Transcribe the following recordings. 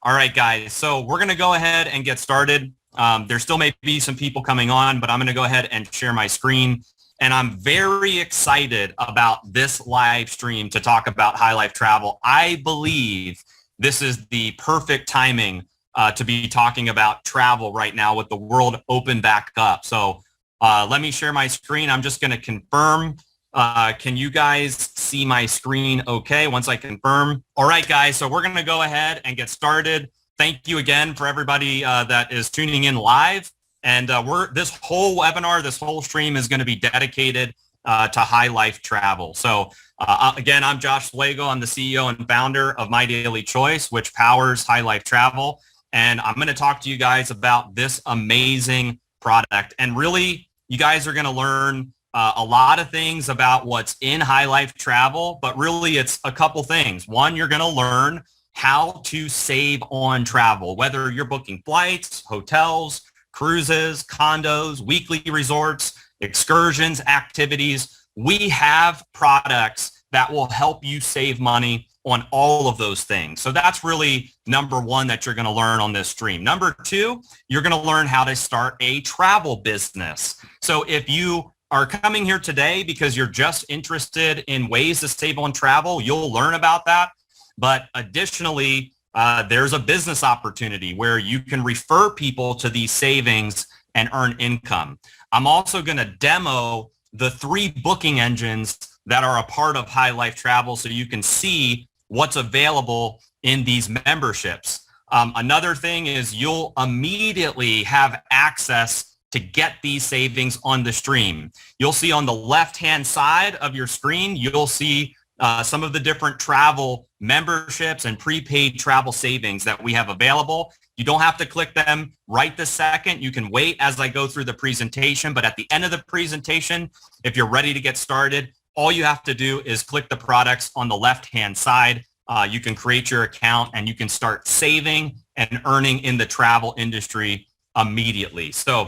All right, guys. So we're going to go ahead and get started. There still may be some people coming on, but I'm going to go ahead and share my screen. And I'm very excited about this live stream to talk about High Life Travel. I believe this is the perfect timing to be talking about travel right now with the world open back up. So let me share my screen. I'm just going to confirm. Can you guys see my screen okay once I confirm? All right, guys, so we're going to go ahead and get started. Thank you again for everybody that is tuning in live. And this whole webinar, this whole stream is going to be dedicated to High Life Travel. So again, I'm Josh Slago. I'm the CEO and founder of My Daily Choice, which powers High Life Travel. And I'm going to talk to you guys about this amazing product. And really, you guys are going to learn a lot of things about what's in High Life Travel, but really it's a couple things. One, you're going to learn how to save on travel, whether you're booking flights, hotels, cruises, condos, weekly resorts, excursions, activities. We have products that will help you save money on all of those things. So that's really number one that you're going to learn on this stream. Number two, you're going to learn how to start a travel business. So if you are coming here today because you're just interested in ways to save on travel, you'll learn about that. But additionally, there's a business opportunity where you can refer people to these savings and earn income. I'm also going to demo the 3 booking engines that are a part of High Life Travel so you can see what's available in these memberships. Another thing is you'll immediately have access to get these savings on the stream. You'll see on the left-hand side of your screen, you'll see some of the different travel memberships and prepaid travel savings that we have available. You don't have to click them right this second. You can wait as I go through the presentation, but at the end of the presentation, if you're ready to get started, all you have to do is click the products on the left-hand side. You can create your account and you can start saving and earning in the travel industry immediately. So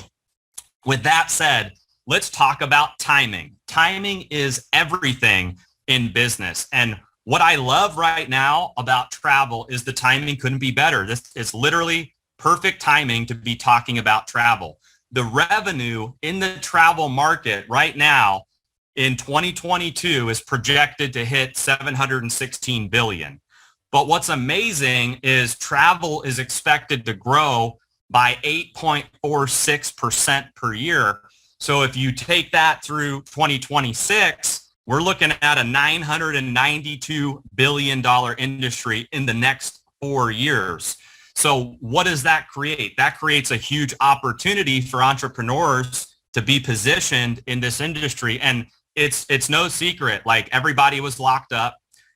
with that said, let's talk about timing. Timing is everything in business. And what I love right now about travel is the timing couldn't be better. This is literally perfect timing to be talking about travel. The revenue in the travel market right now in 2022 is projected to hit 716 billion. But what's amazing is travel is expected to grow by 8.46% per year. So if you take that through 2026, we're looking at a $992 billion industry in the next 4 years. So what does that create? That creates a huge opportunity for entrepreneurs to be positioned in this industry. And it's no secret, like everybody was locked up,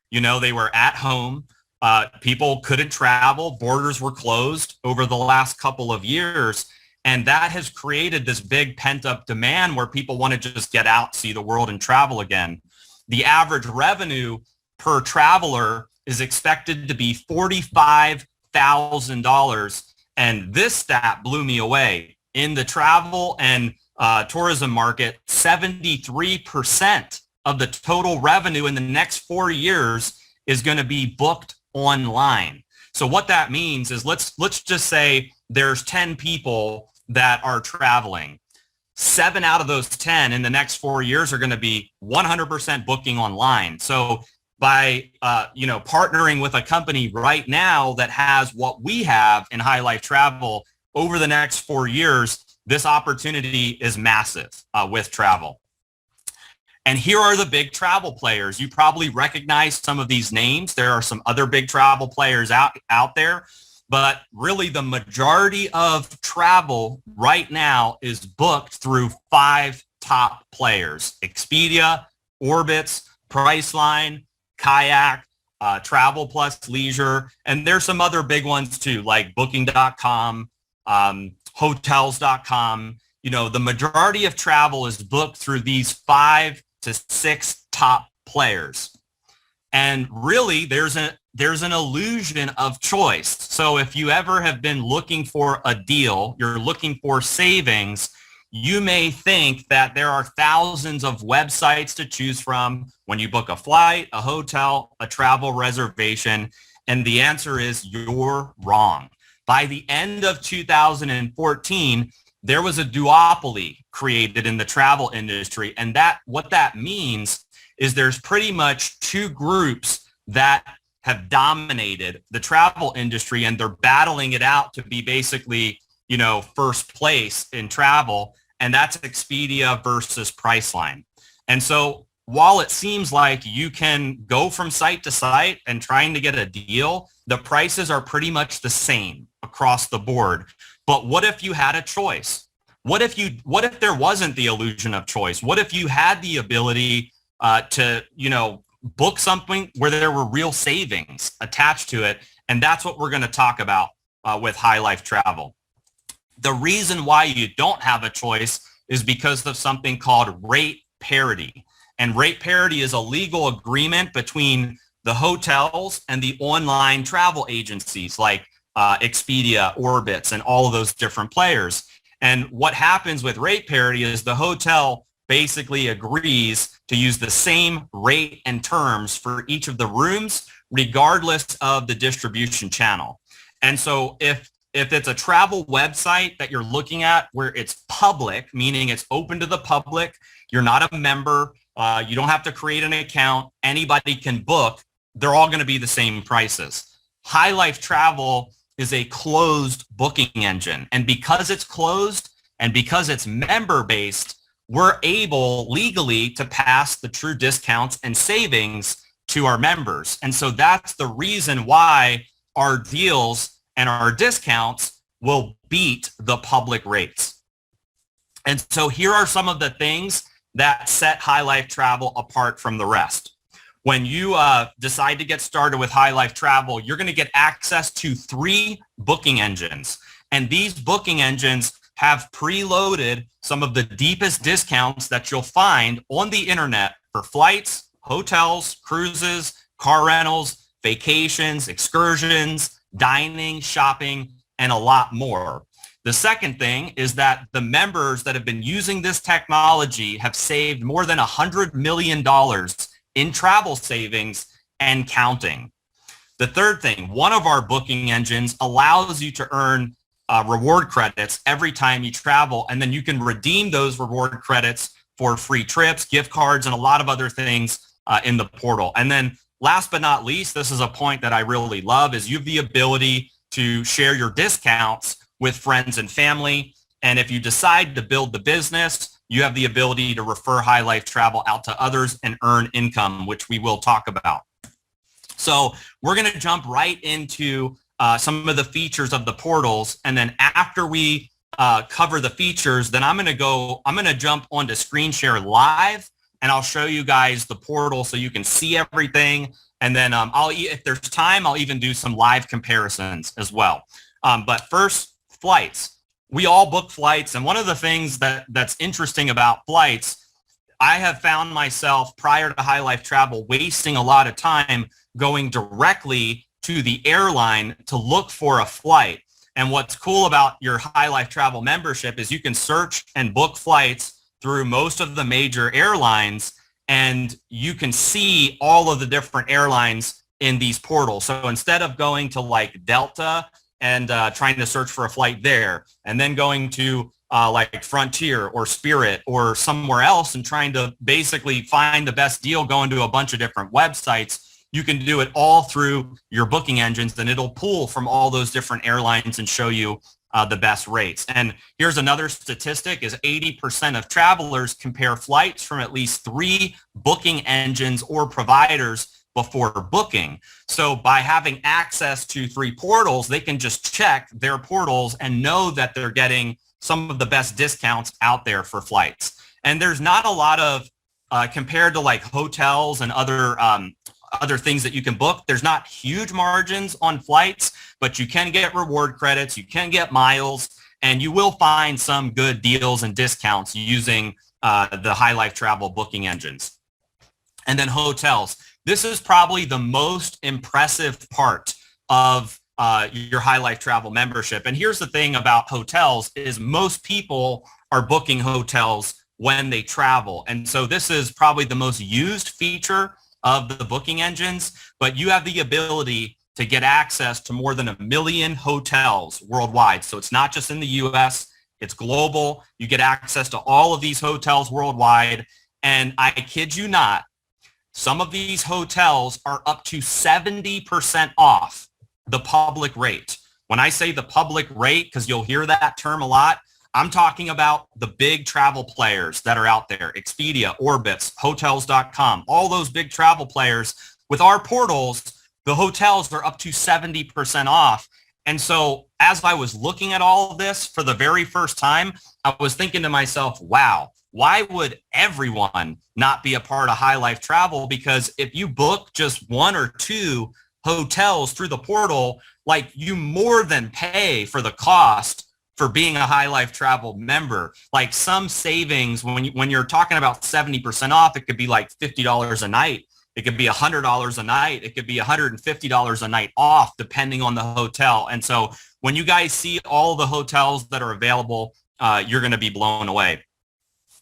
they were at home. People couldn't travel. Borders were closed over the last couple of years. And that has created this big pent-up demand where people want to just get out, see the world, and travel again. The average revenue per traveler is expected to be $45,000. And this stat blew me away. In the travel and tourism market, 73% of the total revenue in the next 4 years is going to be booked online. So what that means is let's just say there's 10 people that are traveling. 7 out of those 10 in the next 4 years are going to be 100% booking online. So by partnering with a company right now that has what we have in High Life Travel over the next 4 years, this opportunity is massive with travel. And here are the big travel players. You probably recognize some of these names. There are some other big travel players out there, but really the majority of travel right now is booked through 5 top players: Expedia, Orbitz, Priceline, Kayak, Travel Plus Leisure, and there's some other big ones too, like Booking.com, Hotels.com. The majority of travel is booked through these 5 to 6 top players. And really, there's an illusion of choice. So if you ever have been looking for a deal, you're looking for savings, you may think that there are thousands of websites to choose from when you book a flight, a hotel, a travel reservation. And the answer is you're wrong. By the end of 2014, there was a duopoly created in the travel industry. And what that means is there's pretty much two groups that have dominated the travel industry, and they're battling it out to be basically, first place in travel. And that's Expedia versus Priceline. And so while it seems like you can go from site to site and trying to get a deal, the prices are pretty much the same across the board. But what if you had a choice? What if there wasn't the illusion of choice? What if you had the ability to, book something where there were real savings attached to it? And that's what we're going to talk about with High Life Travel. The reason why you don't have a choice is because of something called rate parity. And rate parity is a legal agreement between the hotels and the online travel agencies like Expedia, Orbitz, and all of those different players. And what happens with rate parity is the hotel basically agrees to use the same rate and terms for each of the rooms, regardless of the distribution channel. And so if it's a travel website that you're looking at where it's public, meaning it's open to the public, you're not a member, you don't have to create an account, anybody can book, they're all going to be the same prices. High Life Travel is a closed booking engine. And because it's closed and because it's member-based, we're able legally to pass the true discounts and savings to our members. And so that's the reason why our deals and our discounts will beat the public rates. And so here are some of the things that set High Life Travel apart from the rest. When you decide to get started with High Life Travel, you're going to get access to 3 booking engines. And these booking engines have preloaded some of the deepest discounts that you'll find on the internet for flights, hotels, cruises, car rentals, vacations, excursions, dining, shopping, and a lot more. The second thing is that the members that have been using this technology have saved more than $100 million in travel savings and counting. The third thing, one of our booking engines allows you to earn reward credits every time you travel, and then you can redeem those reward credits for free trips, gift cards, and a lot of other things in the portal. And then last but not least, this is a point that I really love, is you have the ability to share your discounts with friends and family. And if you decide to build the business, you have the ability to refer High Life Travel out to others and earn income, which we will talk about. So we're going to jump right into some of the features of the portals. And then after we cover the features, then I'm going to jump onto Screen Share Live, and I'll show you guys the portal so you can see everything. And then if there's time, I'll even do some live comparisons as well. But first, flights. We all book flights. And one of the things that's interesting about flights, I have found myself prior to High Life Travel wasting a lot of time going directly to the airline to look for a flight. And what's cool about your High Life Travel membership is you can search and book flights through most of the major airlines, and you can see all of the different airlines in these portals. So instead of going to like Delta and trying to search for a flight there, and then going to like Frontier or Spirit or somewhere else and trying to basically find the best deal going to a bunch of different websites, you can do it all through your booking engines, and it'll pull from all those different airlines and show you the best rates. And here's another statistic, is 80% of travelers compare flights from at least 3 booking engines or providers before booking. So by having access to 3 portals, they can just check their portals and know that they're getting some of the best discounts out there for flights. And there's not a lot of, compared to like hotels and other things that you can book, there's not huge margins on flights, but you can get reward credits, you can get miles, and you will find some good deals and discounts using the High Life Travel booking engines. And then hotels. This is probably the most impressive part of your High Life Travel membership. And here's the thing about hotels is most people are booking hotels when they travel. And so this is probably the most used feature of the booking engines, but you have the ability to get access to more than 1 million hotels worldwide. So it's not just in the US, it's global. You get access to all of these hotels worldwide. And I kid you not, some of these hotels are up to 70% off the public rate. When I say the public rate, because you'll hear that term a lot, I'm talking about the big travel players that are out there, Expedia, Orbitz, hotels.com, all those big travel players. With our portals, the hotels are up to 70% off. And so as I was looking at all of this for the very first time, I was thinking to myself, wow, why would everyone not be a part of High Life Travel? Because if you book just 1 or 2 hotels through the portal, like you more than pay for the cost for being a High Life Travel member. Like some savings, when you're talking about 70% off, it could be like $50 a night. It could be $100 a night. It could be $150 a night off, depending on the hotel. And so when you guys see all the hotels that are available, you're going to be blown away.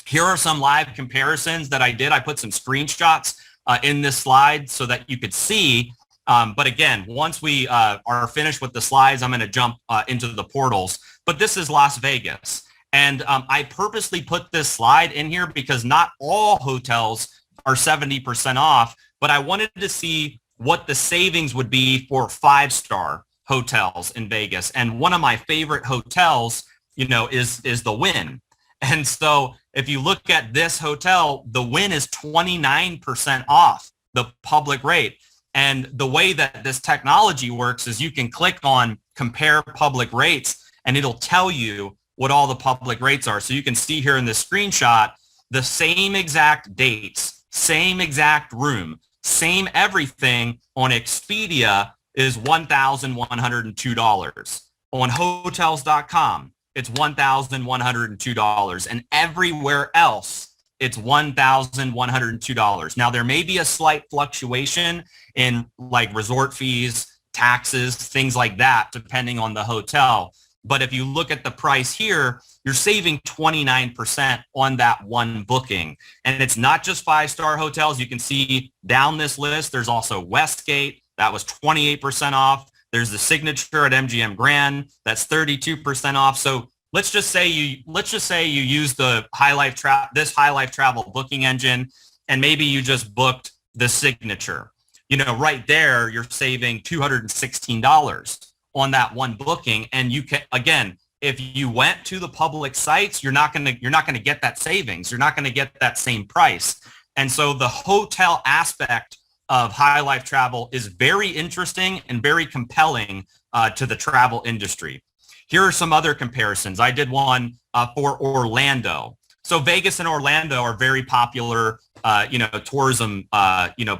Here are some live comparisons that I did. I put some screenshots in this slide so that you could see. But again, once we are finished with the slides, I'm going to jump into the portals. But this is Las Vegas. And I purposely put this slide in here because not all hotels are 70% off, but I wanted to see what the savings would be for 5-star hotels in Vegas. And one of my favorite hotels, is the Wynn. And so if you look at this hotel, the Wynn is 29% off the public rate. And the way that this technology works is you can click on compare public rates and it'll tell you what all the public rates are. So you can see here in this screenshot, the same exact dates, same exact room, same everything on Expedia is $1,102. On hotels.com, it's $1,102. And everywhere else, it's $1,102. Now, there may be a slight fluctuation in like resort fees, taxes, things like that, depending on the hotel. But if you look at the price here, you're saving 29% on that one booking. And it's not just 5-star hotels. You can see down this list, there's also Westgate. That was 28% off. There's the Signature at MGM Grand. That's 32% off. So let's just say you use the this High Life Travel booking engine, and maybe you just booked the Signature. Right there, you're saving $216 on that one booking. And you can, again, if you went to the public sites, you're not going to get that savings. You're not going to get that same price. And so the hotel aspect of High Life Travel is very interesting and very compelling to the travel industry. Here are some other comparisons. I did one for Orlando. So Vegas and Orlando are very popular, tourism,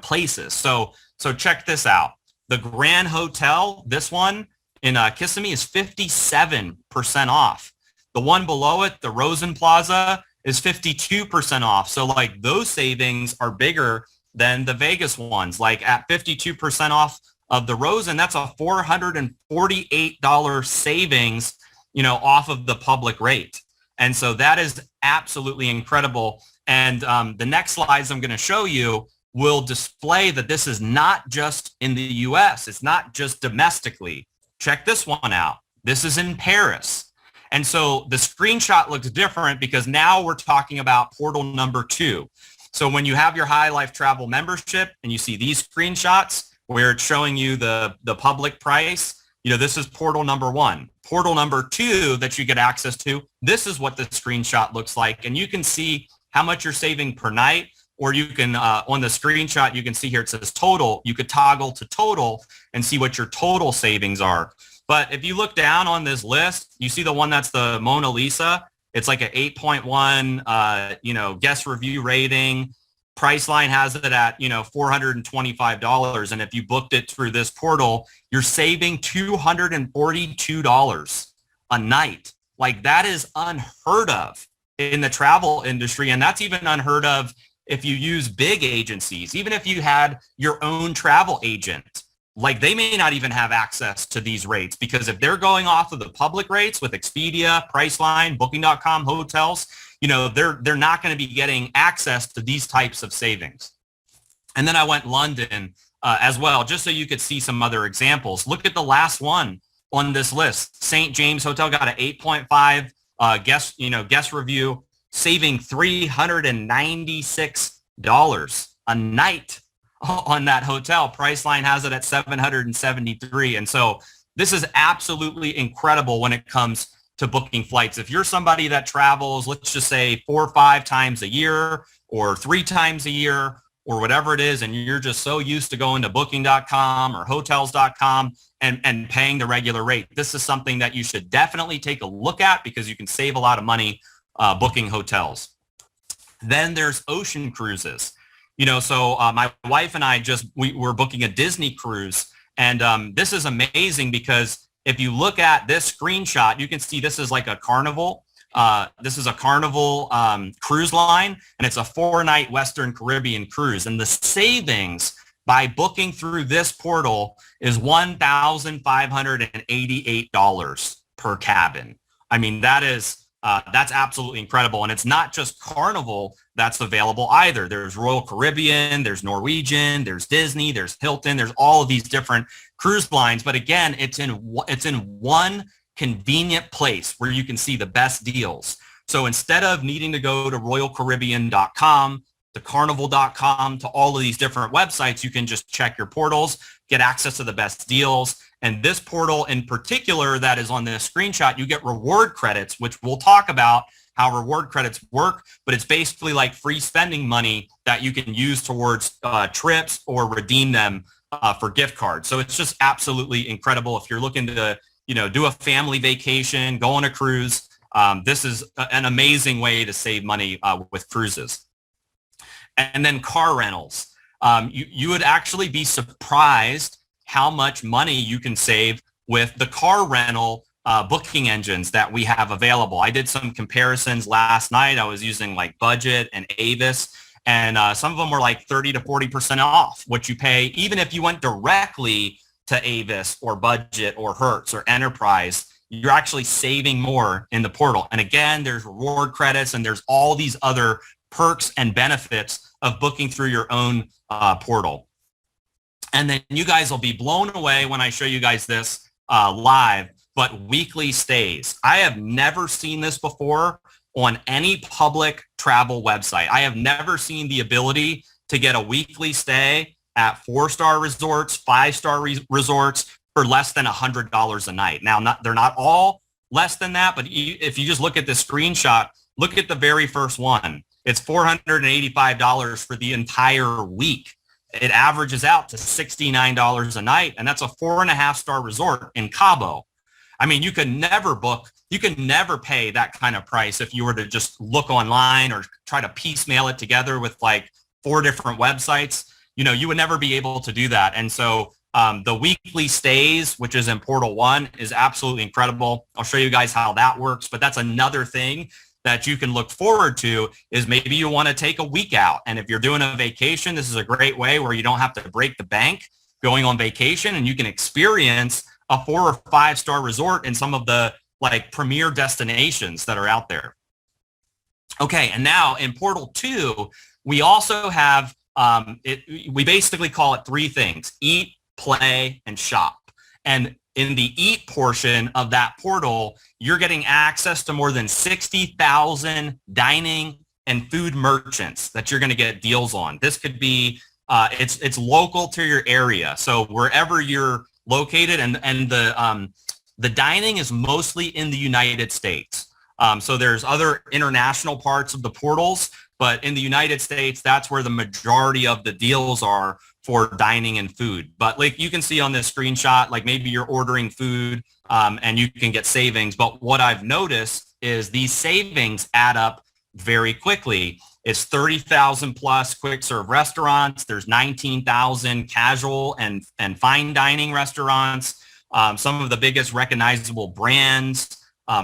places. So check this out. The Grand Hotel, this one in Kissimmee, is 57% off. The one below it, the Rosen Plaza, is 52% off. So like those savings are bigger than the Vegas ones. Like at 52% off of the Rosen, that's a $448 savings, off of the public rate. And so that is absolutely incredible. And the next slides I'm going to show you will display that this is not just in the US. It's not just domestically. Check this one out. This is in Paris. And so the screenshot looks different because now we're talking about portal number 2. So when you have your High Life Travel membership and you see these screenshots where it's showing you the public price, this is portal number 1. Portal number 2 that you get access to, this is what the screenshot looks like. And you can see how much you're saving per night, or you can, on the screenshot, you can see here it says total. You could toggle to total and see what your total savings are. But if you look down on this list, you see the one that's the Mona Lisa. It's like an 8.1, guest review rating. Priceline has it at, $425. And if you booked it through this portal, you're saving $242 a night. Like that is unheard of in the travel industry. And that's even unheard of if you use big agencies. Even if you had your own travel agent, like they may not even have access to these rates, because if they're going off of the public rates with Expedia, Priceline, Booking.com, hotels, they're not going to be getting access to these types of savings. And then I went London as well, just so you could see some other examples. Look at the last one on this list. St. James Hotel got an 8.5 guest review, saving $396 a night on that hotel. Priceline has it at $773. And so this is absolutely incredible when it comes to booking flights. If you're somebody that travels, let's just say 4 or 5 times a year or 3 times a year or whatever it is, and you're just so used to going to booking.com or hotels.com and paying the regular rate, this is something that you should definitely take a look at because you can save a lot of money booking hotels. Then there's ocean cruises. So my wife and I we were booking a Disney cruise, and this is amazing because if you look at this screenshot, you can see this is like a Carnival. This is a Carnival cruise line, and it's a 4-night Western Caribbean cruise. And the savings by booking through this portal is $1,588 per cabin. I mean, that's absolutely incredible. And it's not just Carnival that's available either. There's Royal Caribbean, there's Norwegian, there's Disney, there's Hilton, there's all of these different cruise lines. But again, it's in one convenient place where you can see the best deals. So instead of needing to go to royalcaribbean.com, to carnival.com, to all of these different websites, you can just check your portals, get access to the best deals. And this portal in particular that is on this screenshot, you get reward credits, which we'll talk about how reward credits work, but it's basically like free spending money that you can use towards trips or redeem them for gift cards. So it's just absolutely incredible. If you're looking to, do a family vacation, go on a cruise, this is an amazing way to save money with cruises. And then car rentals. You would actually be surprised how much money you can save with the car rental booking engines that we have available. I did some comparisons last night. I was using like Budget and Avis, and some of them were like 30 to 40% off what you pay, even if you went directly to Avis or Budget or Hertz or Enterprise. You're actually saving more in the portal. And again, there's reward credits and there's all these other perks and benefits of booking through your own portal. And then you guys will be blown away when I show you guys this live, but weekly stays. I have never seen this before on any public travel website. I have never seen the ability to get a weekly stay at 4-star resorts, 5-star resorts for less than $100 a night. Now, they're not all less than that, but if you just look at this screenshot, look at the very first one. It's $485 for the entire week. It averages out to $69 a night, and that's a 4.5-star resort in Cabo. I mean, you can never pay that kind of price if you were to just look online or try to piecemeal it together with like 4 different websites. You would never be able to do that. And so the weekly stays, which is in Portal 1, is absolutely incredible. I'll show you guys how that works, but that's another thing that you can look forward to is maybe you want to take a week out. And if you're doing a vacation, this is a great way where you don't have to break the bank going on vacation, and you can experience a 4 or 5-star resort in some of the like premier destinations that are out there. Okay, and now in Portal 2, we also have, we basically call it 3 things: eat, play, and shop. And in the eat portion of that portal, you're getting access to more than 60,000 dining and food merchants that you're going to get deals on. This could be, it's local to your area. So wherever you're located, and the dining is mostly in the United States. So there's other international parts of the portals, but in the United States, that's where the majority of the deals are for dining and food. But like you can see on this screenshot, like maybe you're ordering food and you can get savings. But what I've noticed is these savings add up very quickly. It's 30,000 plus quick serve restaurants. There's 19,000 casual and fine dining restaurants. Some of the biggest recognizable brands.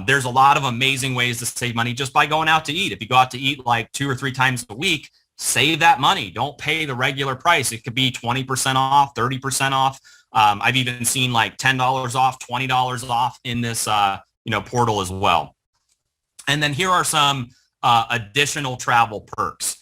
There's a lot of amazing ways to save money just by going out to eat. If you go out to eat like 2 or 3 times a week, save that money. Don't pay the regular price. It could be 20% off, 30% off. I've even seen like $10 off, $20 off in this portal as well. And then here are some additional travel perks.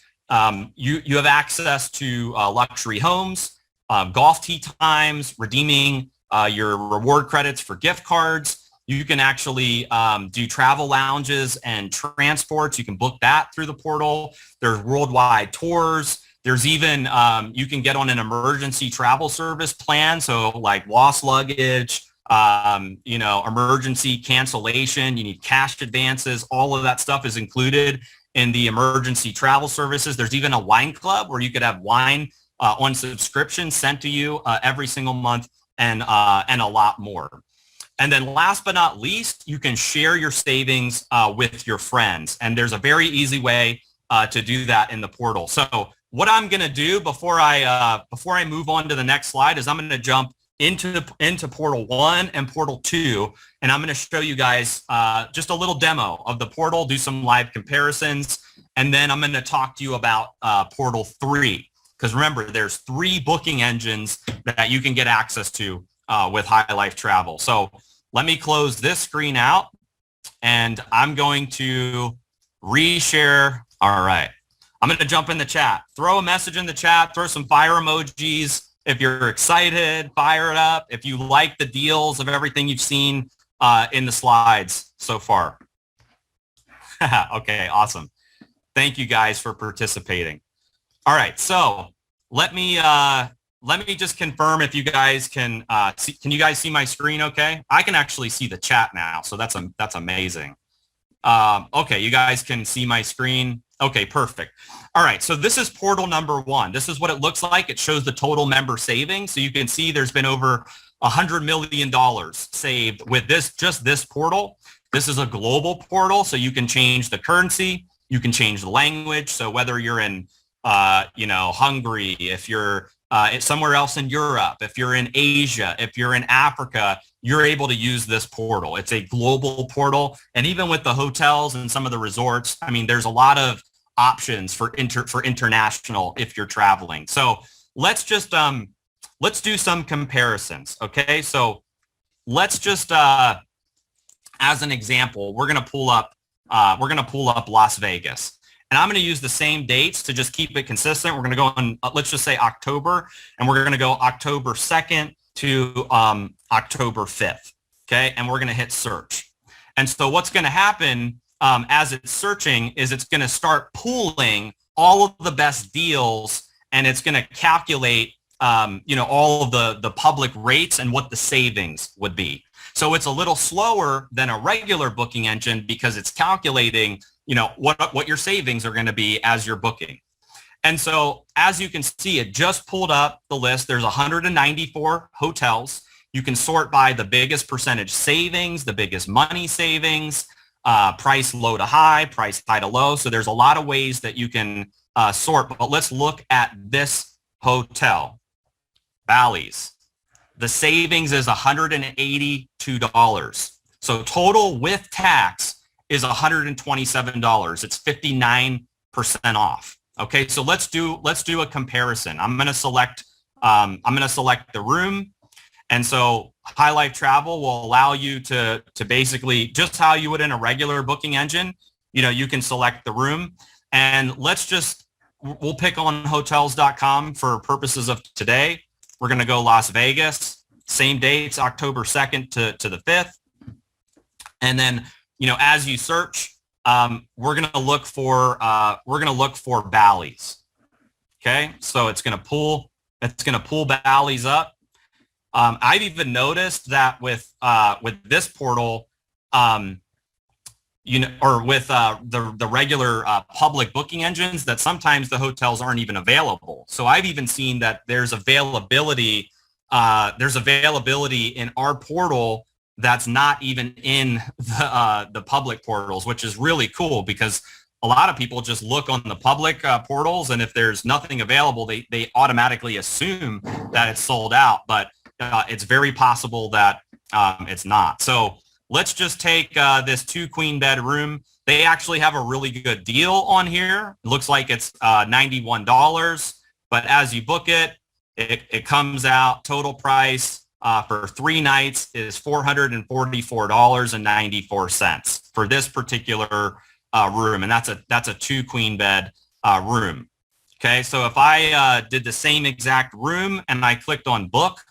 You have access to luxury homes, golf tee times, redeeming your reward credits for gift cards. You can actually do travel lounges and transports. You can book that through the portal. There's worldwide tours. There's even, you can get on an emergency travel service plan. So like lost luggage, emergency cancellation, you need cash advances, all of that stuff is included in the emergency travel services. There's even a wine club where you could have wine on subscription sent to you every single month and a lot more. And then last but not least, you can share your savings with your friends. And there's a very easy way to do that in the portal. So what I'm going to do before I move on to the next slide is I'm going to jump into portal 1 and portal 2, and I'm going to show you guys just a little demo of the portal, do some live comparisons, and then I'm going to talk to you about portal 3, because remember, there's 3 booking engines that you can get access to with High Life Travel. So let me close this screen out, and I'm going to reshare. All right. I'm going to jump in the chat. Throw a message in the chat. Throw some fire emojis. If you're excited, fire it up. If you like the deals of everything you've seen in the slides so far. Okay, awesome. Thank you guys for participating. All right, so let me just confirm if you guys can see. Can you guys see my screen? Okay, I can actually see the chat now, so that's amazing. Okay, you guys can see my screen. Okay, perfect. All right, so this is portal number 1. This is what it looks like. It shows the total member savings. So you can see there's been over $100 million saved with just this portal. This is a global portal, so you can change the currency, you can change the language. So whether you're in, Hungary, if you're somewhere else in Europe, if you're in Asia, if you're in Africa, you're able to use this portal. It's a global portal. And even with the hotels and some of the resorts, I mean, there's a lot of options for international if you're traveling. So let's just, let's do some comparisons. Okay. So let's just, as an example, we're going to pull up Las Vegas. And I'm going to use the same dates to just keep it consistent. We're going to go on, let's just say October, and we're going to go October 2nd to October 5th. Okay. And we're going to hit search. And so what's going to happen as it's searching is it's going to start pooling all of the best deals, and it's going to calculate, all of the public rates and what the savings would be. So it's a little slower than a regular booking engine because it's calculating what your savings are going to be as you're booking. And so as you can see, it just pulled up the list. There's 194 hotels. You can sort by the biggest percentage savings, the biggest money savings, price low to high, price high to low. So there's a lot of ways that you can sort, but let's look at this hotel, Bally's. The savings is $182. So total with tax is $127. It's 59% off. Okay, so let's do a comparison. I'm going to select the room, and so High Life Travel will allow you to basically just how you would in a regular booking engine. You can select the room, and we'll pick on hotels.com for purposes of today. We're going to go Las Vegas, same dates, October 2nd to the 5th, and then as you search. We're going to look for Bally's. Okay. So it's going to pull Bally's up. I've even noticed that with this portal, or with the regular public booking engines, that sometimes the hotels aren't even available. So I've even seen that there's availability in our portal that's not even in the public portals, which is really cool because a lot of people just look on the public portals, and if there's nothing available, they automatically assume that it's sold out, but it's very possible that it's not. So let's just take this 2 queen bed room. They actually have a really good deal on here. It looks like it's $91, but as you book it, it comes out total price for 3 nights is $444.94 for this particular room, and that's a 2 queen bed room. Okay, so if I did the same exact room and I clicked on book,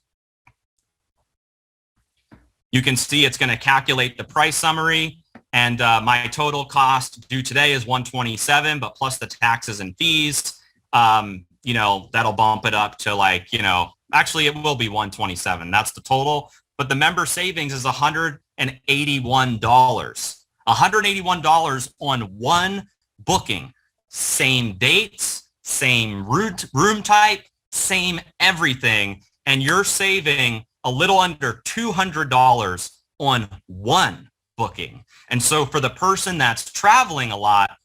you can see it's going to calculate the price summary, and my total cost due today is $127, but plus the taxes and fees, that'll bump it up to actually it will be $127. That's the total, but the member savings is $181. $181 on one booking, same dates, same room type, same everything, and you're saving a little under $200 on one booking. And so for the person that's traveling a lot,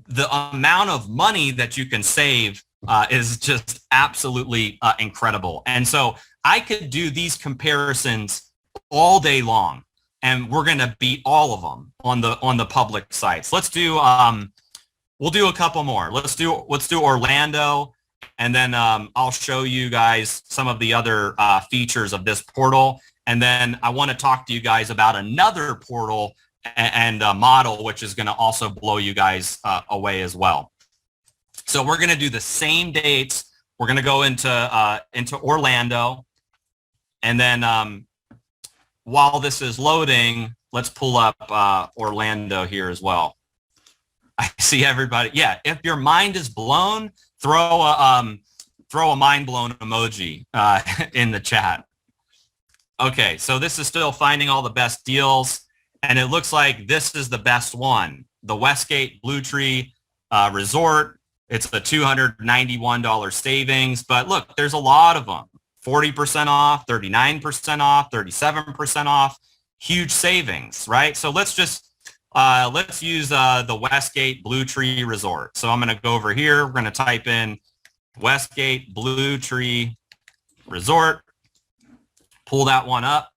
the amount of money that you can save is just absolutely incredible. And so I could do these comparisons all day long, and we're going to beat all of them on the public sites. Let's do we'll do a couple more. Let's do Orlando, and then I'll show you guys some of the other features of this portal. And then I want to talk to you guys about another portal and model, which is going to also blow you guys away as well. So we're going to do the same dates. We're going to go into Orlando, and then while this is loading, let's pull up Orlando here as well. I see everybody. Yeah, if your mind is blown, throw a mind blown emoji in the chat. Okay, so this is still finding all the best deals, and it looks like this is the best one, the Westgate Blue Tree Resort. It's a $291 savings, but look, there's a lot of them. 40% off, 39% off, 37% off, huge savings, right? So let's just let's use the Westgate Blue Tree Resort. So I'm going to go over here. We're going to type in Westgate Blue Tree Resort. Pull that one up.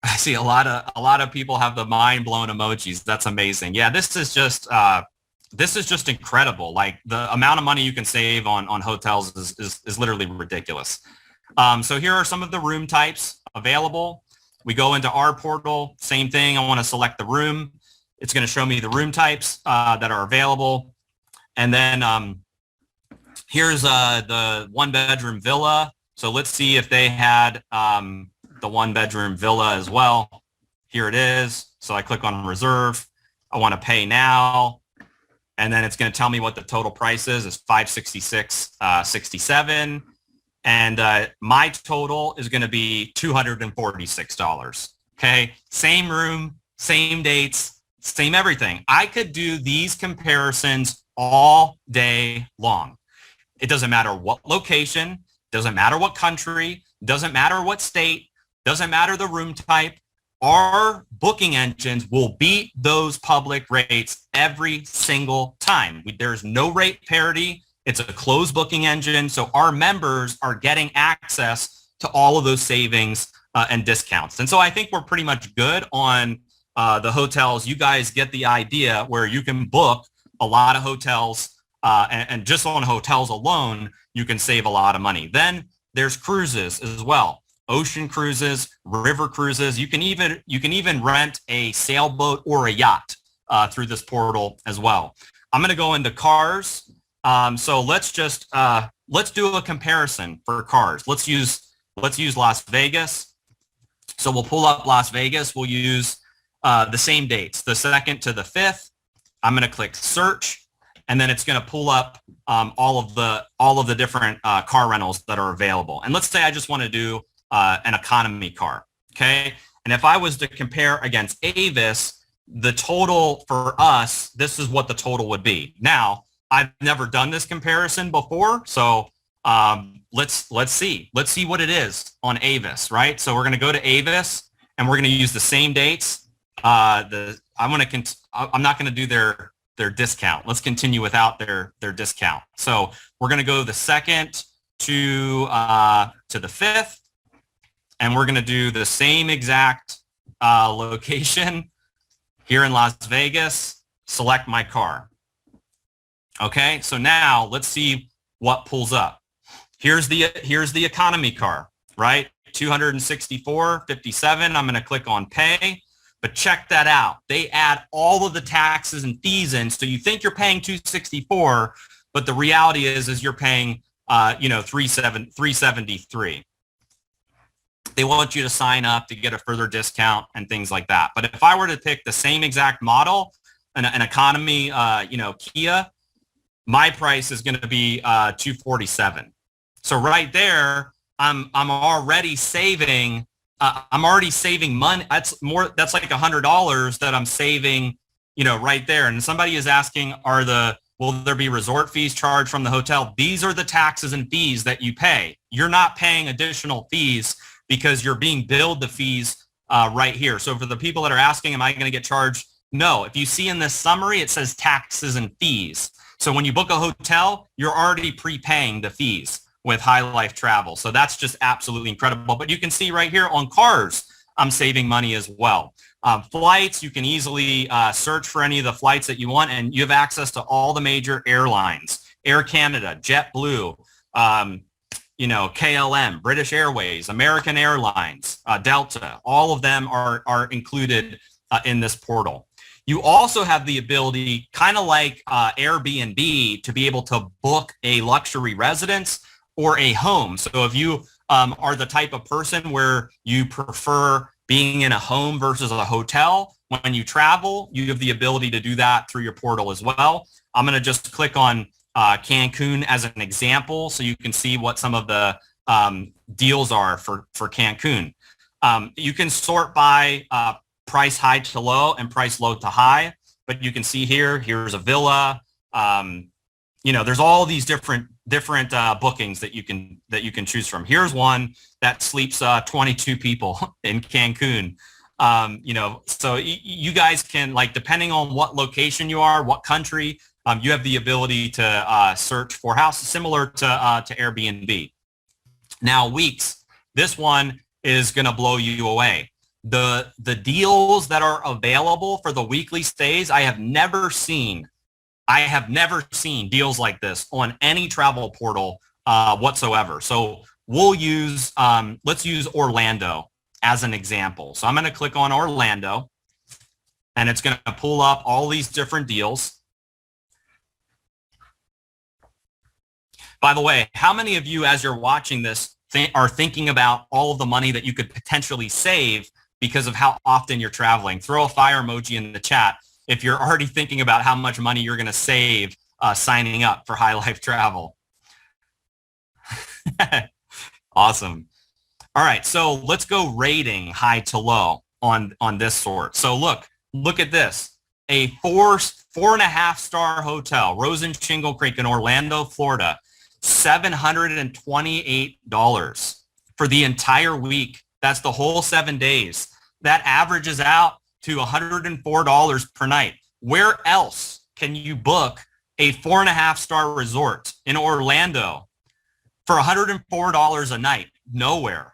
I see a lot of people have the mind blown emojis. That's amazing. Yeah, this is just incredible. Like the amount of money you can save on hotels is literally ridiculous. So here are some of the room types available. We go into our portal, same thing. I want to select the room. It's going to show me the room types that are available. And then here's the one bedroom villa. So let's see if they had the one bedroom villa as well. Here it is. So I click on reserve. I want to pay now. And then it's going to tell me what the total price is. It's $566.67. And my total is going to be $246. Okay. Same room, same dates, same everything. I could do these comparisons all day long. It doesn't matter what location, doesn't matter what country, doesn't matter what state, doesn't matter the room type. Our booking engines will beat those public rates every single time. There's no rate parity. It's a closed booking engine. So our members are getting access to all of those savings and discounts. And so I think we're pretty much good on the hotels. You guys get the idea where you can book a lot of hotels and just on hotels alone, you can save a lot of money. Then there's cruises as well. Ocean cruises, river cruises. You can even rent a sailboat or a yacht through this portal as well. I'm going to go into cars. So let's do a comparison for cars. Let's use Las Vegas. So we'll pull up Las Vegas. We'll use the same dates, the 2nd to the 5th. I'm going to click search, and then it's going to pull up all of the different car rentals that are available. And let's say I just want to do an economy car, okay? And if I was to compare against Avis, the total for us, this is what the total would be. Now, I've never done this comparison before, so let's see what it is on Avis, right? So we're going to go to Avis, and we're going to use the same dates. I'm not going to do their discount. Let's continue without their discount. So we're going to go the 2nd to the 5th. And we're going to do the same exact location here in Las Vegas. Select my car. Okay, so now let's see what pulls up. Here's the economy car, right? $264.57. I'm going to click on pay, but check that out. They add all of the taxes and fees in, so you think you're paying $264, but the reality is you're paying, $373. They want you to sign up to get a further discount and things like that. But if I were to pick the same exact model, an economy, Kia, my price is going to be $247. So right there, I'm already saving. I'm already saving money. That's like $100 that I'm saving, right there. And somebody is asking, will there be resort fees charged from the hotel? These are the taxes and fees that you pay. You're not paying additional fees because you're being billed the fees right here. So for the people that are asking, am I going to get charged? No. If you see in this summary, it says taxes and fees. So when you book a hotel, you're already prepaying the fees with High Life Travel. So that's just absolutely incredible. But you can see right here on cars, I'm saving money as well. Flights, you can easily search for any of the flights that you want, and you have access to all the major airlines: Air Canada, JetBlue, KLM, British Airways, American Airlines, Delta. All of them are included in this portal. You also have the ability, kind of like Airbnb, to be able to book a luxury residence or a home. So if you are the type of person where you prefer being in a home versus a hotel, when you travel, you have the ability to do that through your portal as well. I'm going to just click on Cancun as an example so you can see what some of the deals are for Cancun. You can sort by price high to low and price low to high, but you can see here's a villa. There's all these different bookings that you can choose from. Here's one that sleeps 22 people in Cancun. So you guys can, depending on what location you are, what country, you have the ability to search for houses similar to Airbnb. Now, weeks, this one is going to blow you away. The deals that are available for the weekly stays, I have never seen deals like this on any travel portal whatsoever. So we'll let's use Orlando as an example. So I'm going to click on Orlando, and it's going to pull up all these different deals. By the way, how many of you, as you're watching this, are thinking about all of the money that you could potentially save because of how often you're traveling? Throw a fire emoji in the chat if you're already thinking about how much money you're going to save signing up for High Life Travel. Awesome. All right, so let's go rating high to low on this sort. So look at this. A 4.5 star hotel, Rose and Shingle Creek in Orlando, Florida, $728 for the entire week. That's the whole 7 days. That averages out to $104 per night. Where else can you book a 4.5 star resort in Orlando for $104 a night? Nowhere.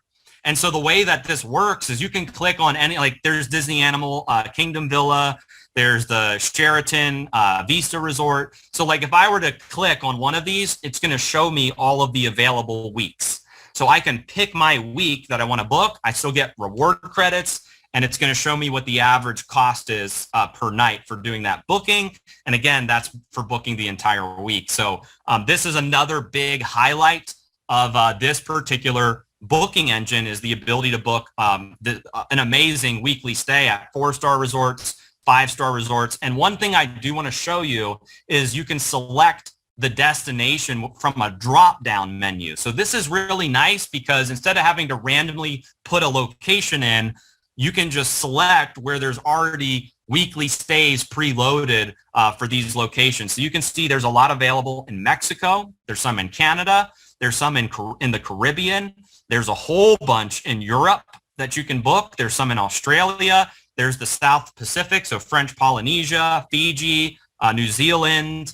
And so the way that this works is you can click on any, there's Disney Animal Kingdom Villa, there's the Sheraton Vista Resort. So if I were to click on one of these, it's going to show me all of the available weeks. So I can pick my week that I want to book. I still get reward credits, and it's going to show me what the average cost is per night for doing that booking. And again, that's for booking the entire week. So this is another big highlight of this particular booking engine, is the ability to book an amazing weekly stay at 4-star resorts, 5-star resorts. And one thing I do want to show you is you can select the destination from a drop-down menu. So this is really nice because instead of having to randomly put a location in, you can just select where there's already weekly stays preloaded for these locations. So you can see there's a lot available in Mexico. There's some in Canada. There's some in the Caribbean. There's a whole bunch in Europe that you can book. There's some in Australia. There's the South Pacific, so French Polynesia, Fiji, New Zealand.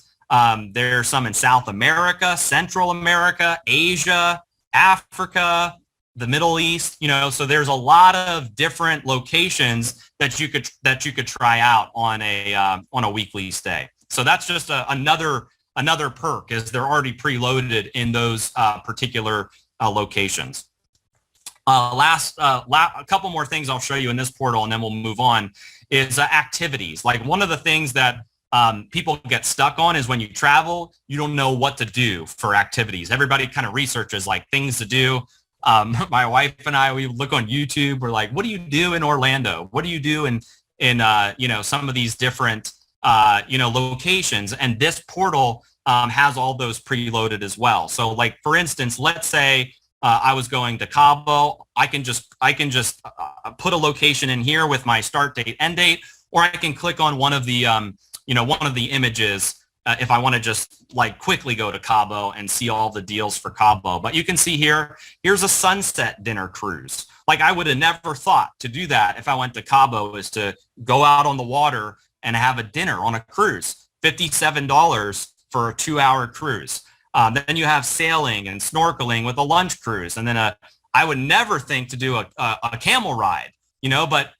There's some in South America, Central America, Asia, Africa, the Middle East. So there's a lot of different locations that you could try out on a weekly stay. So that's just another perk, is they're already preloaded in those particular locations. A couple more things I'll show you in this portal, and then we'll move on, is activities. One of the things that people get stuck on is when you travel, you don't know what to do for activities. Everybody kind of researches like things to do. My wife and I, we look on YouTube. We're like, what do you do in Orlando? What do you do in some of these different locations? And this portal has all those preloaded as well. So like, for instance, let's say I was going to Cabo. I can just put a location in here with my start date, end date, or I can click on one of the images if I want to just like quickly go to Cabo and see all the deals for Cabo. But you can see here's a sunset dinner cruise. Like I would have never thought to do that if I went to Cabo, is to go out on the water and have a dinner on a cruise, $57 for a 2-hour cruise. Then you have sailing and snorkeling with a lunch cruise. And then I would never think to do a camel ride, but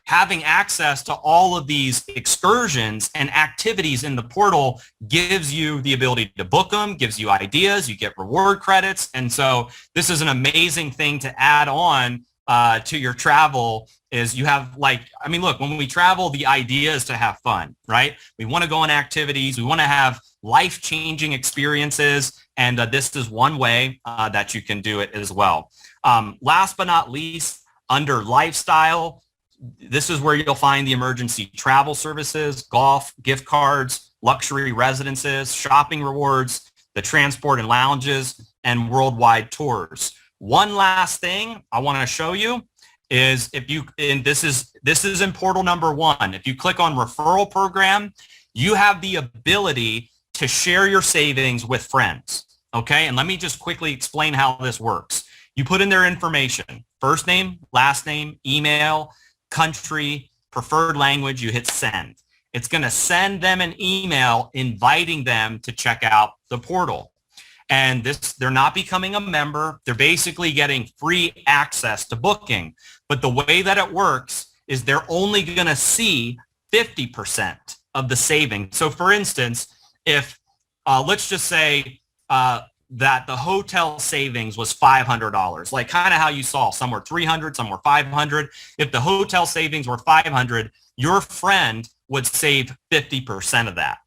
having access to all of these excursions and activities in the portal gives you the ability to book them, gives you ideas, you get reward credits. And so this is an amazing thing to add on to your travel. Is you have look, when we travel, the idea is to have fun, right? We want to go on activities. We want to have life-changing experiences. And this is one way that you can do it as well. Last but not least, under lifestyle, this is where you'll find the emergency travel services, golf, gift cards, luxury residences, shopping rewards, the transport and lounges, and worldwide tours. One last thing I want to show you is this is in portal number 1. If you click on referral program, you have the ability to share your savings with friends. Okay. And let me just quickly explain how this works. You put in their information, first name, last name, email, country, preferred language, you hit send. It's going to send them an email inviting them to check out the portal. And they're not becoming a member. They're basically getting free access to booking. But the way that it works is they're only going to see 50% of the savings. So for instance, if let's just say that the hotel savings was $500, like kind of how you saw, some were 300, some were 500. If the hotel savings were 500, your friend would save 50% of that.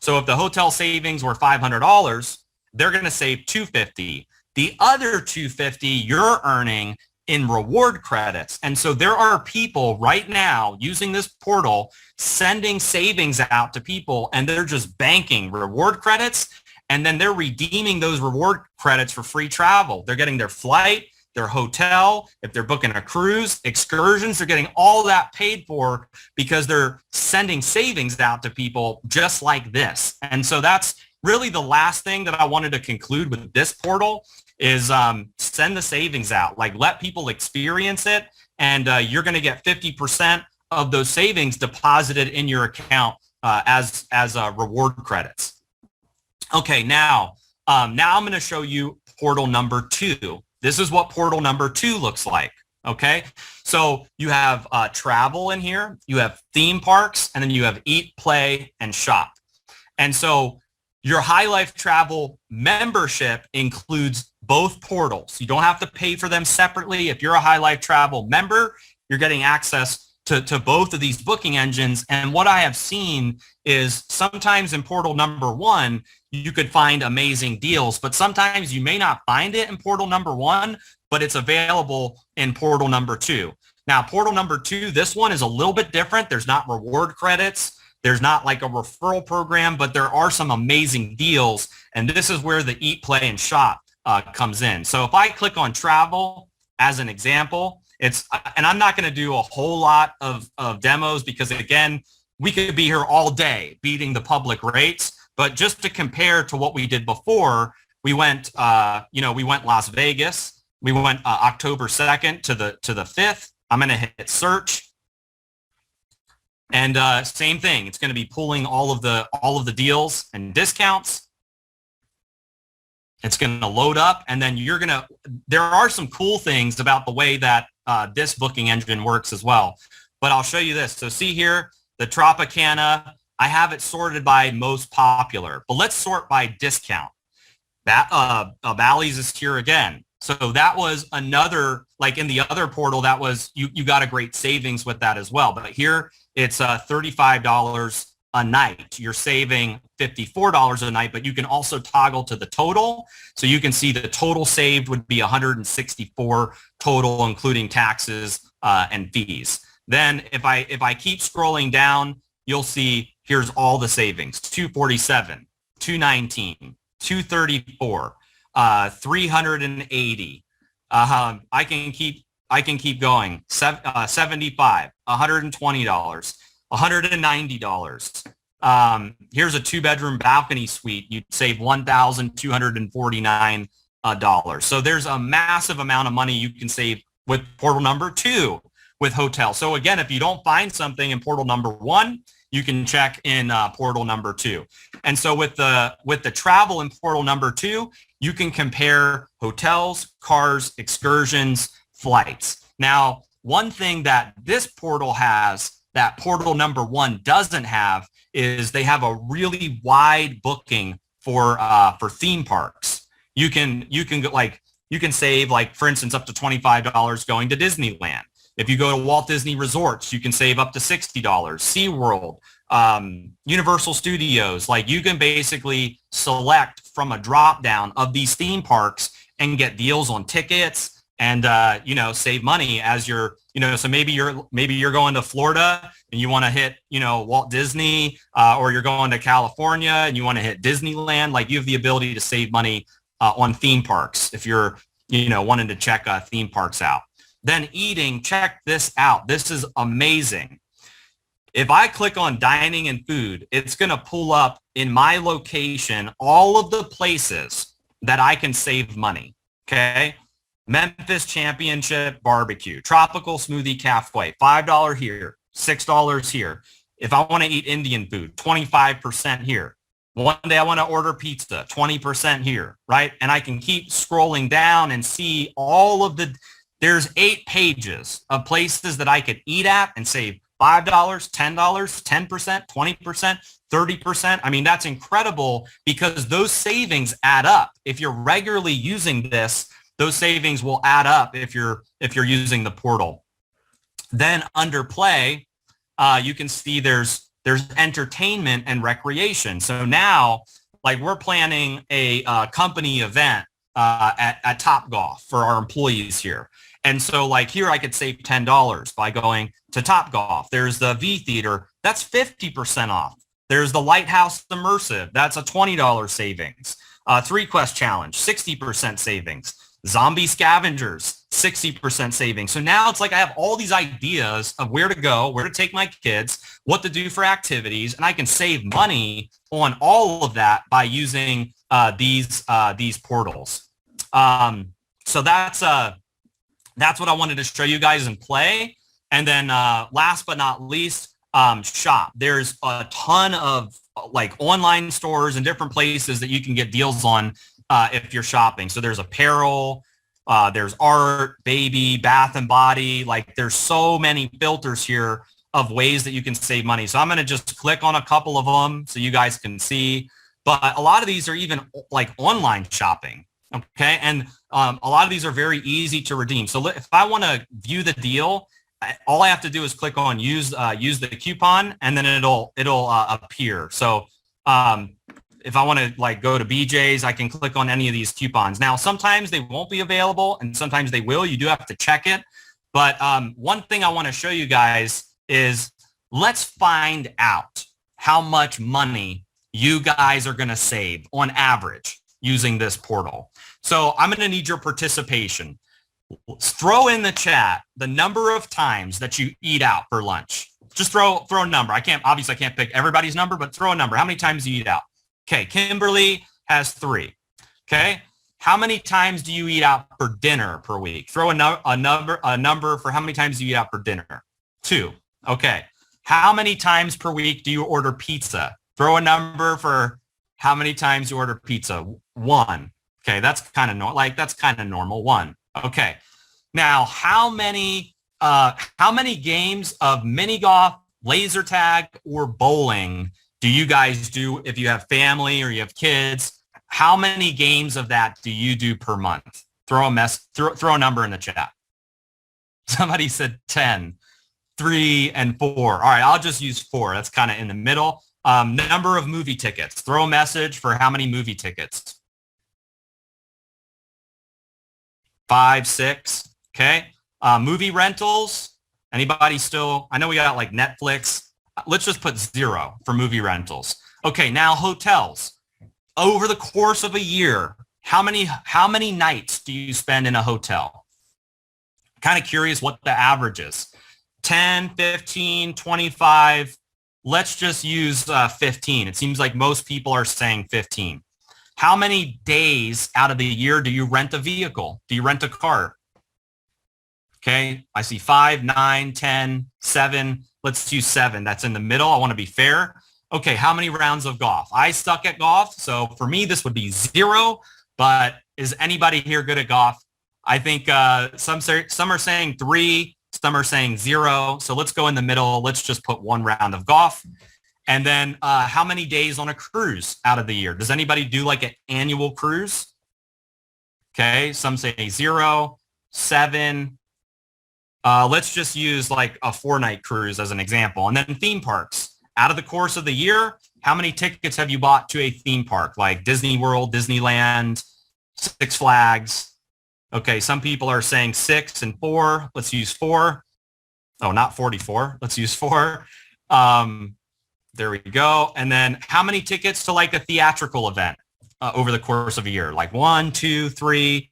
So if the hotel savings were $500, they're going to save $250. The other $250 you're earning in reward credits. And so there are people right now using this portal, sending savings out to people, and they're just banking reward credits. And then they're redeeming those reward credits for free travel. They're getting their flight, their hotel. If they're booking a cruise, excursions, they're getting all that paid for because they're sending savings out to people just like this. And so that's really the last thing that I wanted to conclude with this portal is send the savings out. Like, let people experience it, and you're going to get 50% of those savings deposited in your account as reward credits. Okay, now I'm going to show you portal number 2. This is what portal number 2 looks like. Okay, so you have travel in here, you have theme parks, and then you have eat, play, and shop. And so your High Life Travel membership includes both portals. You don't have to pay for them separately. If you're a High Life Travel member, you're getting access to both of these booking engines. And what I have seen is sometimes in portal number 1, you could find amazing deals, but sometimes you may not find it in portal number 1, but it's available in portal number 2. Now, portal number 2, this one is a little bit different. There's not reward credits. There's not like a referral program, but there are some amazing deals. And this is where the eat, play, and shop comes in. So if I click on travel as an example, and I'm not going to do a whole lot of demos because, again, we could be here all day beating the public rates. But just to compare to what we did before, we went Las Vegas. We went October 2nd to the 5th. I'm going to hit search. And same thing, it's going to be pulling all of the deals and discounts. It's going to load up, and then there are some cool things about the way that this booking engine works as well. But I'll show you this. So see here, the Tropicana, I have it sorted by most popular, but let's sort by discount. That Bally's is here again. So that was another, like in the other portal, that was, you got a great savings with that as well. But here it's $35 a night, you're saving $54 a night, but you can also toggle to the total. So you can see the total saved would be 164 total, including taxes and fees. Then if I keep scrolling down, you'll see here's all the savings: 247, 219, 234, 380. I can keep going. 75, $120, $190. Here's a 2-bedroom balcony suite. You'd save $1,249. So there's a massive amount of money you can save with portal number 2 with hotel. So again, if you don't find something in portal number 1, you can check in portal number 2. And so with the travel in portal number 2, you can compare hotels, cars, excursions, flights. Now, one thing that this portal has that portal number 1 doesn't have is they have a really wide booking for theme parks. You can save, like, for instance, up to $25 going to Disneyland. If you go to Walt Disney Resorts, you can save up to $60. SeaWorld, Universal Studios, like, you can basically select from a drop down of these theme parks and get deals on tickets and save money as you're, so maybe you're going to Florida and you want to hit, Walt Disney, or you're going to California and you want to hit Disneyland. Like, you have the ability to save money on theme parks if you're, wanting to check theme parks out. Then eating, check this out. This is amazing. If I click on dining and food, it's going to pull up in my location all of the places that I can save money. Okay. Memphis Championship Barbecue, Tropical Smoothie Cafe, $5 here, $6 here. If I want to eat Indian food, 25% here. One day I want to order pizza, 20% here, right? And I can keep scrolling down and see all of there's 8 pages of places that I could eat at and save $5, $10, 10%, 20%, 30%. I mean, that's incredible because those savings add up. If you're regularly using this, those savings will add up if you're using the portal. Then under play, you can see there's entertainment and recreation. So now, like, we're planning a company event at Topgolf for our employees here. And so, like, here I could save $10 by going to Topgolf. There's the V Theater, that's 50% off. There's the Lighthouse Immersive, that's a $20 savings. 3Quest Challenge, 60% savings. Zombie Scavengers, 60% savings. So now it's like I have all these ideas of where to go, where to take my kids, what to do for activities, and I can save money on all of that by using these portals. So that's what I wanted to show you guys in play. And then last but not least, shop. There's a ton of like online stores and different places that you can get deals on if you're shopping. So there's apparel, there's art, baby, bath and body. Like, there's so many filters here of ways that you can save money. So I'm going to just click on a couple of them so you guys can see. But a lot of these are even like online shopping. Okay. And a lot of these are very easy to redeem. So if I want to view the deal, all I have to do is click on use the coupon, and then it'll appear. So if I want to, like, go to BJ's, I can click on any of these coupons. Now, sometimes they won't be available and sometimes they will. You do have to check it. But one thing I want to show you guys is, let's find out how much money you guys are going to save on average using this portal. So I'm going to need your participation. Throw in the chat the number of times that you eat out for lunch. Just throw a number. I can't pick everybody's number, but throw a number. How many times do you eat out? Okay, Kimberly has 3. Okay, how many times do you eat out for dinner per week? Throw a number for how many times do you eat out for dinner? 2. Okay, how many times per week do you order pizza? Throw a number for how many times you order pizza. 1. Okay, that's kind of normal. 1. Okay, now how many games of mini golf, laser tag, or bowling do you guys do if you have family or you have kids? How many games of that do you do per month? Throw a number in the chat. Somebody said 10, 3, and 4. All right, I'll just use 4. That's kind of in the middle. Number of movie tickets. Throw a message for how many movie tickets. 5, 6. Okay. Movie rentals. Anybody still? I know we got like Netflix. Let's just put 0 for movie rentals. Okay. Now hotels. Over the course of a year, how many nights do you spend in a hotel? Kind of curious what the average is. 10, 15, 25. Let's just use 15. It seems like most people are saying 15. How many days out of the year do you rent a vehicle? Do you rent a car? Okay, I see 5, 9, 10, 7. Let's use 7. That's in the middle. I want to be fair. Okay, how many rounds of golf? I suck at golf, so for me, this would be 0. But is anybody here good at golf? I think some are saying 3. Some are saying 0. So let's go in the middle. Let's just put 1 round of golf. And then how many days on a cruise out of the year? Does anybody do like an annual cruise? Okay, some say 0, 7. Let's just use like a 4-night cruise as an example. And then theme parks. Out of the course of the year, how many tickets have you bought to a theme park like Disney World, Disneyland, Six Flags? Okay, some people are saying 6 and 4. Let's use 4. Oh, not 44. Let's use 4. There we go. And then how many tickets to like a theatrical event over the course of a year? Like 1, 2, 3.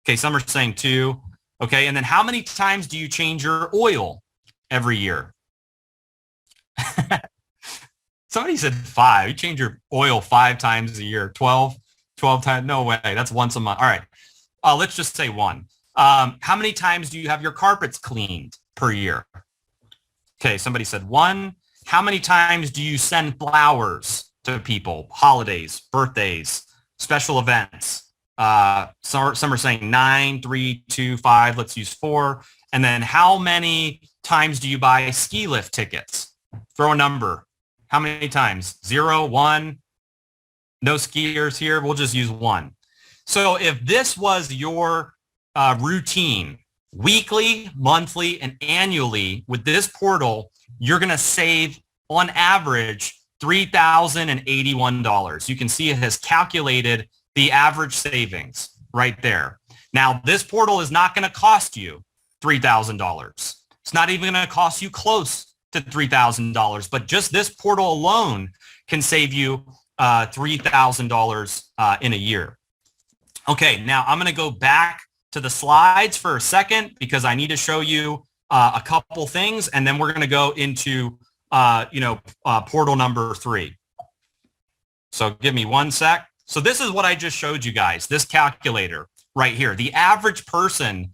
Okay, some are saying 2. Okay, and then how many times do you change your oil every year? Somebody said 5. You change your oil 5 times a year. 12 times? No way. That's once a month. All right. Let's just say 1. How many times do you have your carpets cleaned per year? Okay, somebody said 1. How many times do you send flowers to people? Holidays, birthdays, special events. Some are saying 9, 3, 2, 5. Let's use 4. And then how many times do you buy ski lift tickets? Throw a number. How many times? 0, 1. No skiers here. We'll just use 1. So if this was your routine, weekly, monthly, and annually with this portal, you're going to save on average $3,081. You can see it has calculated the average savings right there. Now, this portal is not going to cost you $3,000. It's not even going to cost you close to $3,000, but just this portal alone can save you $3,000 in a year. Okay, now I'm going to go back to the slides for a second because I need to show you a couple things, and then we're going to go into portal number 3. So give me 1 sec. So this is what I just showed you guys, this calculator right here. The average person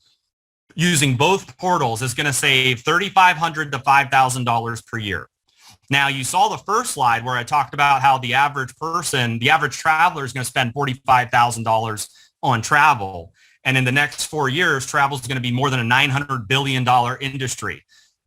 using both portals is going to save $3,500 to $5,000 per year. Now, you saw the first slide where I talked about how the average person, the average traveler is going to spend $45,000 on travel. And in the next 4 years, travel is going to be more than a $900 billion industry.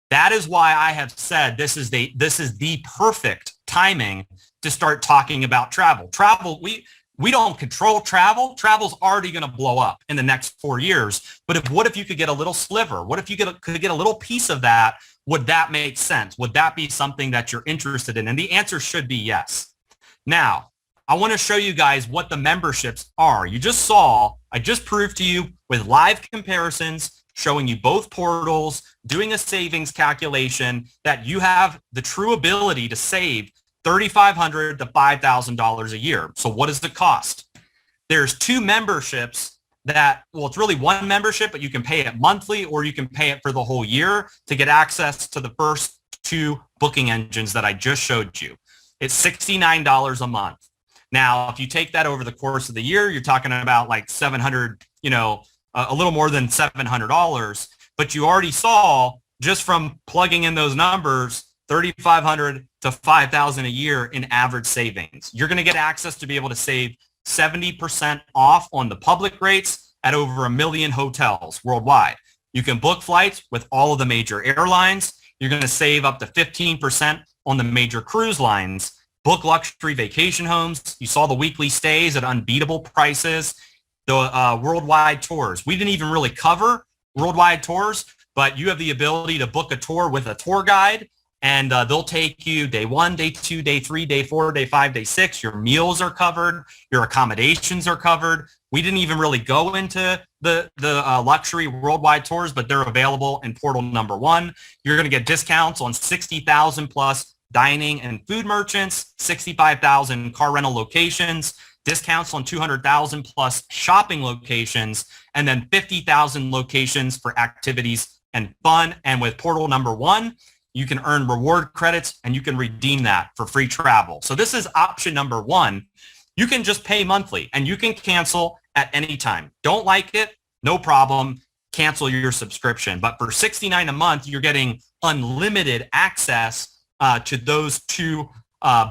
That is why I have said this is the perfect timing to start talking about travel. Travel, we don't control travel. Travel's already going to blow up in the next 4 years. But what if you could get a little sliver? What if you could get a little piece of that? Would that make sense? Would that be something that you're interested in? And the answer should be yes. Now, I want to show you guys what the memberships are. You just saw, I just proved to you with live comparisons, showing you both portals, doing a savings calculation, that you have the true ability to save $3,500 to $5,000 a year. So what does it cost? There's 2 memberships that, well, it's really 1 membership, but you can pay it monthly or you can pay it for the whole year to get access to the first 2 booking engines that I just showed you. It's $69 a month. Now, if you take that over the course of the year, you're talking about like $700, a little more than $700. But you already saw just from plugging in those numbers, $3,500 to $5,000 a year in average savings. You're going to get access to be able to save 70% off on the public rates at over 1 million hotels worldwide. You can book flights with all of the major airlines. You're going to save up to 15% on the major cruise lines. Book luxury vacation homes. You saw the weekly stays at unbeatable prices. The worldwide tours. We didn't even really cover worldwide tours, but you have the ability to book a tour with a tour guide and they'll take you day 1, day 2, day 3, day 4, day 5, day 6. Your meals are covered. Your accommodations are covered. We didn't even really go into the luxury worldwide tours, but they're available in portal number 1. You're going to get discounts on 60,000 plus dining and food merchants, 65,000 car rental locations, discounts on 200,000 plus shopping locations, and then 50,000 locations for activities and fun. And with portal number 1, you can earn reward credits and you can redeem that for free travel. So this is option number 1. You can just pay monthly and you can cancel at any time. Don't like it? No problem. Cancel your subscription. But for $69 a month, you're getting unlimited access to those 2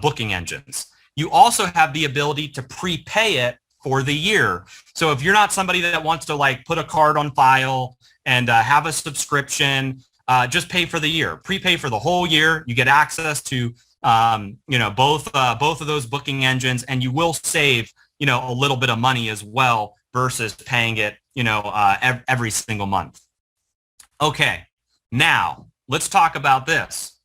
booking engines. You also have the ability to prepay it for the year. So if you're not somebody that wants to like put a card on file and have a subscription, just pay for the year. Prepay for the whole year. You get access to both of those booking engines, and you will save a little bit of money as well versus paying it every single month. Okay, now let's talk about this.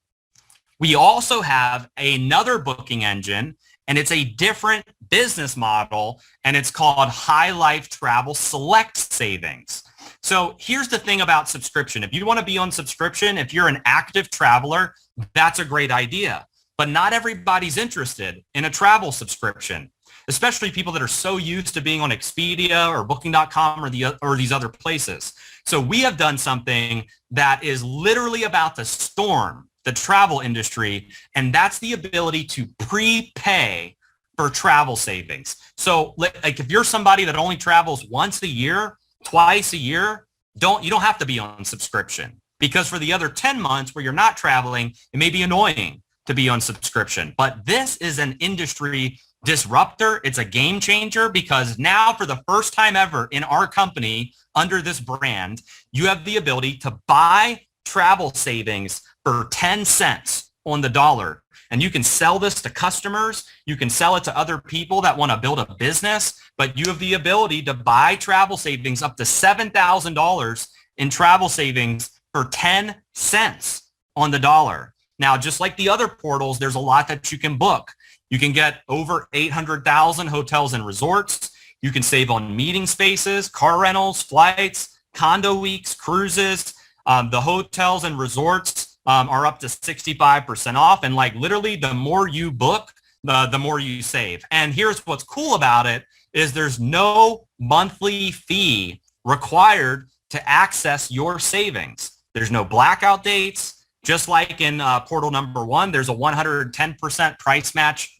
We also have another booking engine, and it's a different business model, and it's called High Life Travel Select Savings. So here's the thing about subscription. If you want to be on subscription, if you're an active traveler, that's a great idea. But not everybody's interested in a travel subscription, especially people that are so used to being on Expedia or Booking.com or these other places. So we have done something that is literally about to storm the travel industry, and that's the ability to prepay for travel savings. So like if you're somebody that only travels once a year, twice a year, you don't have to be on subscription, because for the other 10 months where you're not traveling, it may be annoying to be on subscription. But this is an industry disruptor. It's a game changer, because now for the first time ever in our company under this brand, you have the ability to buy travel savings for 10 cents on the dollar. And you can sell this to customers. You can sell it to other people that want to build a business, but you have the ability to buy travel savings up to $7,000 in travel savings for 10 cents on the dollar. Now, just like the other portals, there's a lot that you can book. You can get over 800,000 hotels and resorts. You can save on meeting spaces, car rentals, flights, condo weeks, cruises. The hotels and resorts are up to 65% off. And like literally the more you book, the more you save. And here's what's cool about it is there's no monthly fee required to access your savings. There's no blackout dates. Just like in portal number 1, there's a 110% price match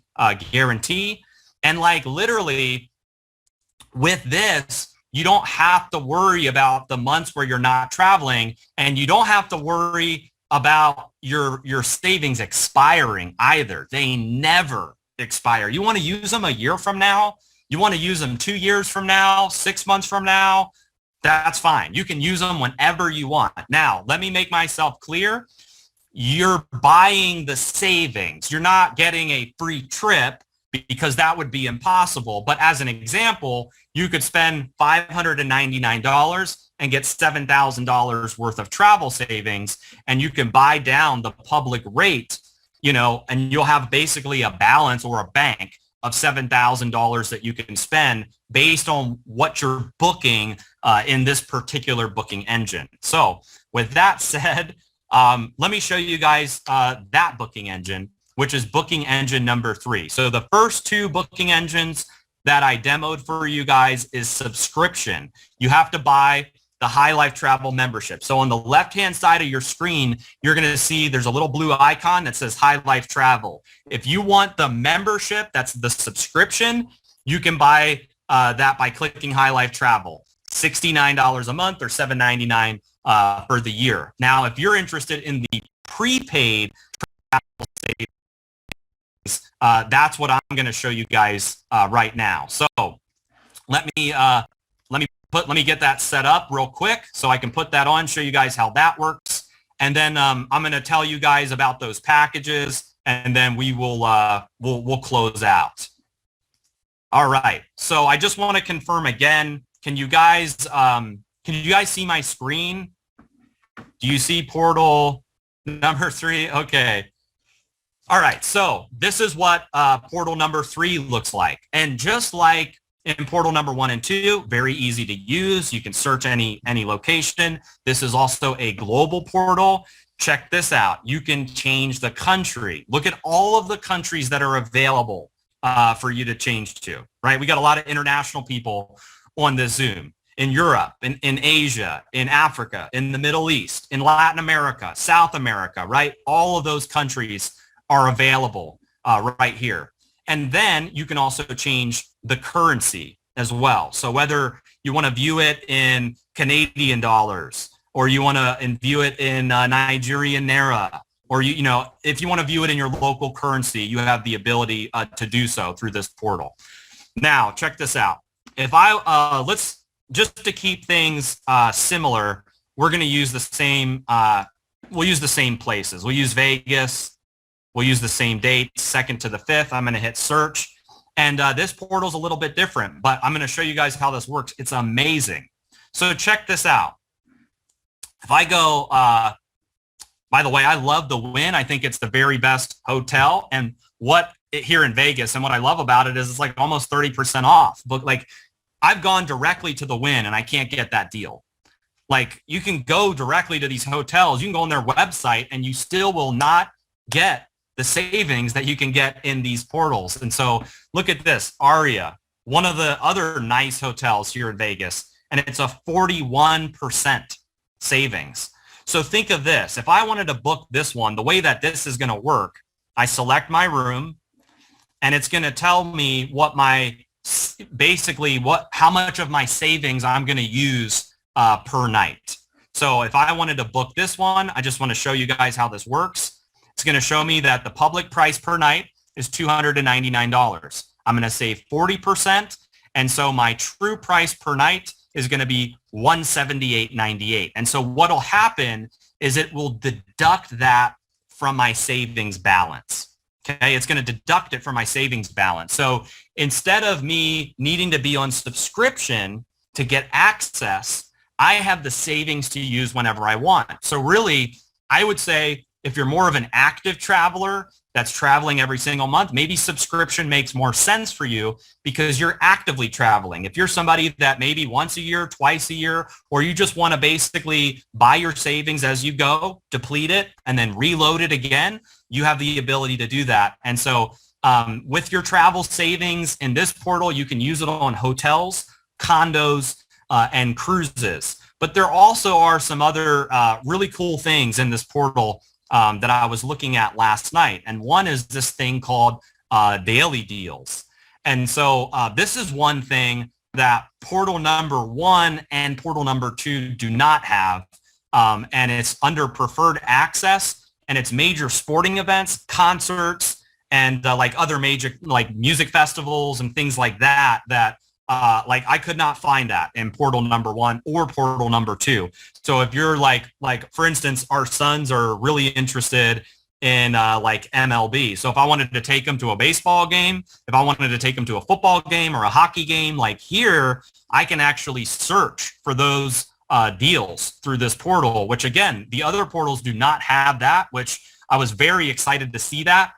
guarantee. And like literally with this, you don't have to worry about the months where you're not traveling, and you don't have to worry about your savings expiring either. They never expire. You want to use them a year from now, you want to use them 2 years from now, 6 months from now, that's fine. You can use them whenever you want. Now, let me make myself clear. You're buying the savings. You're not getting a free trip, because that would be impossible. But as an example, you could spend $599 and get $7,000 worth of travel savings, and you can buy down the public rate, and you'll have basically a balance or a bank of $7,000 that you can spend based on what you're booking in this particular booking engine. So with that said, let me show you guys that booking engine, which is booking engine number 3. So the first 2 booking engines that I demoed for you guys is subscription. You have to buy the High Life Travel membership. So on the left-hand side of your screen, you're going to see there's a little blue icon that says High Life Travel. If you want the membership, that's the subscription, you can buy that by clicking High Life Travel. $69 a month or $7.99 for the year. Now, if you're interested in the prepaid travel savings, that's what I'm going to show you guys right now. So let me get that set up real quick so I can put that on, show you guys how that works, and then I'm going to tell you guys about those packages, and then we will we'll close out. All right. So I just want to confirm again. Can you guys see my screen? Do you see portal Number three. Okay. All right. So this is what portal number 3 looks like. And just like in portal number 1 and 2, very easy to use. You can search any location. This is also a global portal. Check this out. You can change the country. Look at all of the countries that are available for you to change to, right? We got a lot of international people on this Zoom. In Europe, in Asia, in Africa, in the Middle East, in Latin America, South America, right? All of those countries are available right here. And then you can also change the currency as well. So whether you want to view it in Canadian dollars, or you want to view it in Nigerian naira, or if you want to view it in your local currency, you have the ability to do so through this portal. Now, check this out. If let's just to keep things similar, we're going to use the same. We'll use the same places. We'll use Vegas. We'll use the same date, 2nd to the 5th. I'm going to hit search. And this portal is a little bit different, but I'm going to show you guys how this works. It's amazing. So check this out. If I go, by the way, I love the Wynn. I think it's the very best hotel. And here in Vegas, and what I love about it is it's like almost 30% off. But like I've gone directly to the Wynn and I can't get that deal. Like you can go directly to these hotels. You can go on their website and you still will not get the savings that you can get in these portals. And so look at this, Aria, one of the other nice hotels here in Vegas, and it's a 41% savings. So think of this. If I wanted to book this one, the way that this is going to work, I select my room and it's going to tell me what how much of my savings I'm going to use per night. So if I wanted to book this one, I just want to show you guys how this works. It's going to show me that the public price per night is $299. I'm going to save 40%. And so my true price per night is going to be $178.98. And so what will happen is it will deduct that from my savings balance. Okay, it's going to deduct it from my savings balance. So instead of me needing to be on subscription to get access, I have the savings to use whenever I want. So really, I would say if you're more of an active traveler that's traveling every single month, maybe subscription makes more sense for you because you're actively traveling. If you're somebody that maybe once a year, twice a year, or you just want to basically buy your savings as you go, deplete it, and then reload it again, you have the ability to do that. And so with your travel savings in this portal, you can use it on hotels, condos, and cruises. But there also are some other really cool things in this portal that I was looking at last night. And one is this thing called daily deals. And so this is one thing that portal number 1 and portal number 2 do not have. And it's under preferred access, and it's major sporting events, concerts, and like other major like music festivals and things like that, like I could not find that in portal number 1 or portal number 2. So if you're like for instance, our sons are really interested in like MLB. So if I wanted to take them to a baseball game, if I wanted to take them to a football game or a hockey game, like here, I can actually search for those deals through this portal, which again, the other portals do not have that, which I was very excited to see that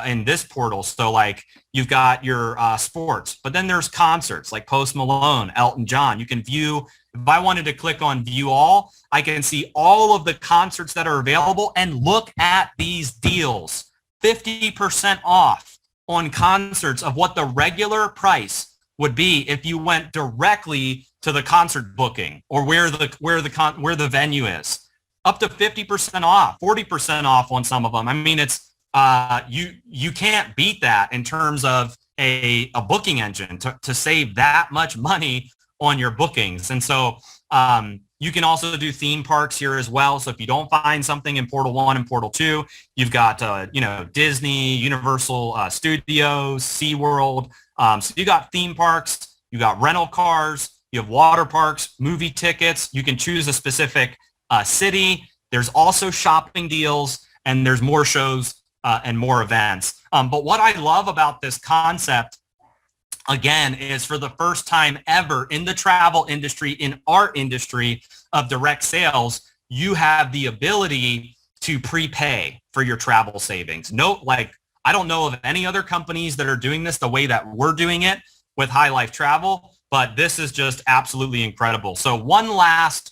in this portal. So like you've got your sports, but then there's concerts like Post Malone, Elton John. You can view, if I wanted to click on view all, I can see all of the concerts that are available and look at these deals, 50% off on concerts of what the regular price would be if you went directly to the concert booking or where the venue is. Up to 50% off, 40% off on some of them. I mean, it's you can't beat that in terms of a booking engine to save that much money on your bookings. And so you can also do theme parks here as well. So if you don't find something in portal 1 and portal 2, you've got Disney, Universal Studios, SeaWorld. So you got theme parks, you got rental cars, you have water parks, movie tickets. You can choose a specific city. There's also shopping deals, and there's more shows and more events. But what I love about this concept, again, is for the first time ever in the travel industry, in our industry of direct sales, you have the ability to prepay for your travel savings. No, like, I don't know of any other companies that are doing this the way that we're doing it with High Life Travel, but this is just absolutely incredible. So one last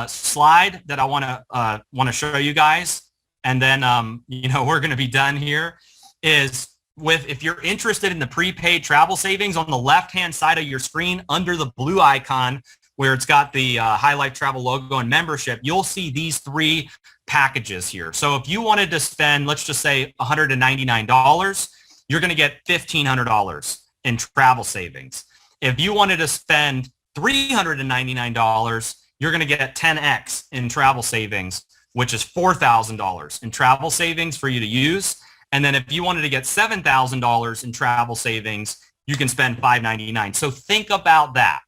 slide that I want to show you guys, and then we're going to be done here, is if you're interested in the prepaid travel savings, on the left-hand side of your screen under the blue icon where it's got the High Life Travel logo and membership, you'll see these 3 packages here. So if you wanted to spend, let's just say $199, you're going to get $1,500 in travel savings. If you wanted to spend $399, you're going to get 10x in travel savings, which is $4,000 in travel savings for you to use. And then if you wanted to get $7,000 in travel savings, you can spend $599. So think about that.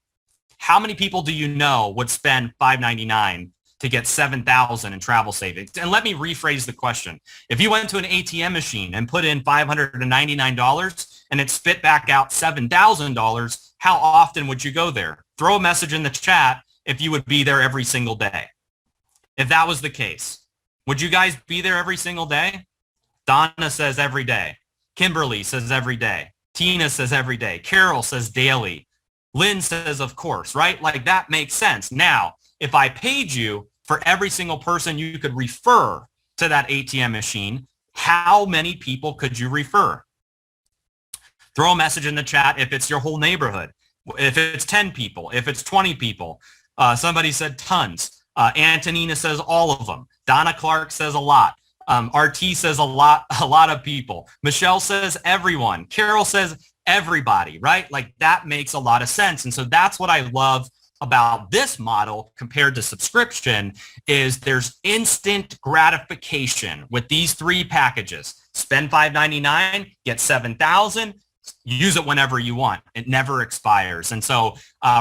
How many people do you know would spend $599 to get $7,000 in travel savings? And let me rephrase the question. If you went to an ATM machine and put in $599 and it spit back out $7,000, how often would you go there? Throw a message in the chat if you would be there every single day. If that was the case, would you guys be there every single day? Donna says every day. Kimberly says every day. Tina says every day. Carol says daily. Lynn says, of course, right? Like, that makes sense. Now, if I paid you for every single person you could refer to that ATM machine, how many people could you refer? Throw a message in the chat if it's your whole neighborhood, if it's 10 people, if it's 20 people. Somebody said tons. Antonina says all of them. Donna Clark says a lot. RT says a lot of people. Michelle says everyone. Carol says everybody, right? Like, that makes a lot of sense. And so that's what I love about this model compared to subscription, is there's instant gratification with these 3 packages. Spend $599, get $7,000, use it whenever you want. It never expires. And so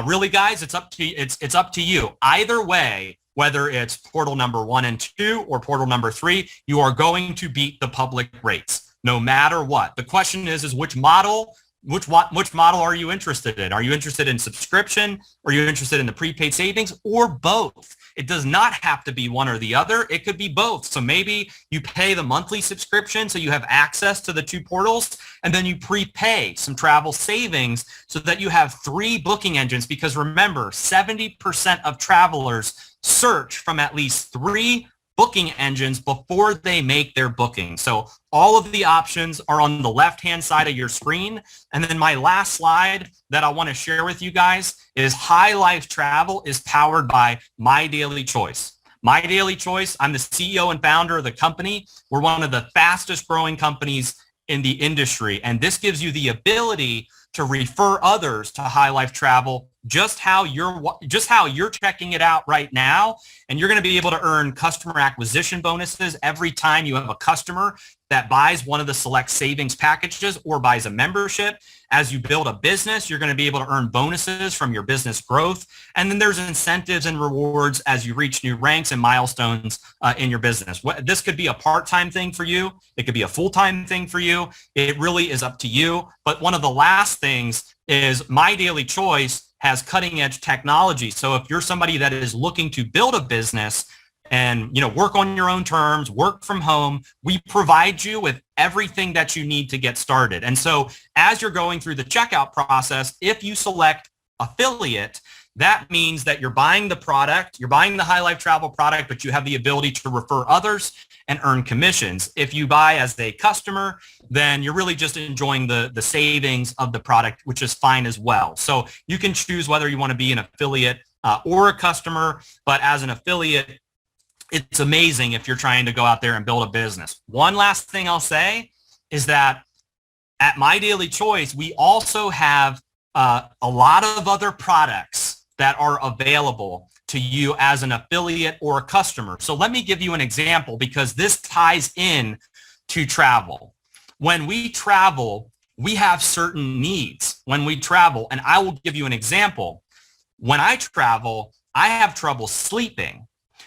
really, guys, it's up to you. Either way, whether it's portal number 1 and 2 or portal number 3, you are going to beat the public rates no matter what. The question is which model are you interested in? Are you interested in subscription? Are you interested in the prepaid savings, or both? It does not have to be one or the other. It could be both. So maybe you pay the monthly subscription so you have access to the 2 portals, and then you prepay some travel savings so that you have 3 booking engines. Because remember, 70% of travelers search from at least 3 booking engines before they make their booking. So all of the options are on the left-hand side of your screen. And then my last slide that I want to share with you guys is High Life Travel is powered by My Daily Choice. My Daily Choice, I'm the CEO and founder of the company. We're one of the fastest growing companies in the industry. And this gives you the ability to refer others to High Life Travel, just how you're checking it out right now. And you're going to be able to earn customer acquisition bonuses every time you have a customer that buys one of the select savings packages or buys a membership. As you build a business, you're going to be able to earn bonuses from your business growth. And then there's incentives and rewards as you reach new ranks and milestones in your business. This could be a part-time thing for you. It could be a full-time thing for you. It really is up to you. But one of the last things is My Daily Choice has cutting edge technology. So if you're somebody that is looking to build a business and work on your own terms, work from home, we provide you with everything that you need to get started. And so as you're going through the checkout process, if you select affiliate, that means that you're buying the product, you're buying the High Life Travel product, but you have the ability to refer others and earn commissions. If you buy as a customer, then you're really just enjoying the savings of the product, which is fine as well. So you can choose whether you want to be an affiliate or a customer, but as an affiliate, it's amazing if you're trying to go out there and build a business. One last thing I'll say is that at My Daily Choice, we also have a lot of other products that are available to you as an affiliate or a customer. So let me give you an example, because this ties in to travel. When we travel, we have certain needs when we travel. And I will give you an example. When I travel, I have trouble sleeping.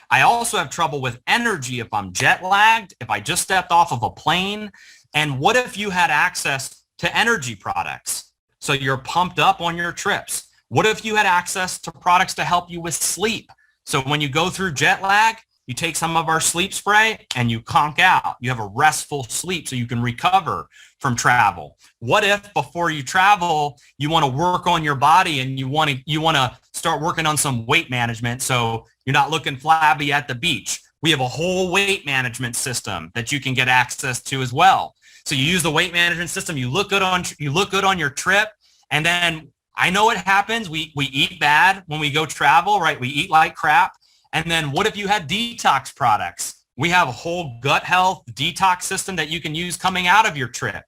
I also have trouble with energy if I'm jet lagged, if I just stepped off of a plane. And what if you had access to energy products so you're pumped up on your trips? What if you had access to products to help you with sleep? So when you go through jet lag, You take some of our sleep spray and you conk out. You have a restful sleep so you can recover from travel. What if before you travel, you want to work on your body and you want to start working on some weight management so you're not looking flabby at the beach? We have a whole weight management system that you can get access to as well. So you use the weight management system, you look good on your trip, and then I know it happens. We eat bad when we go travel, right? We eat like crap. And then what if you had detox products? We have a whole gut health detox system that you can use coming out of your trip.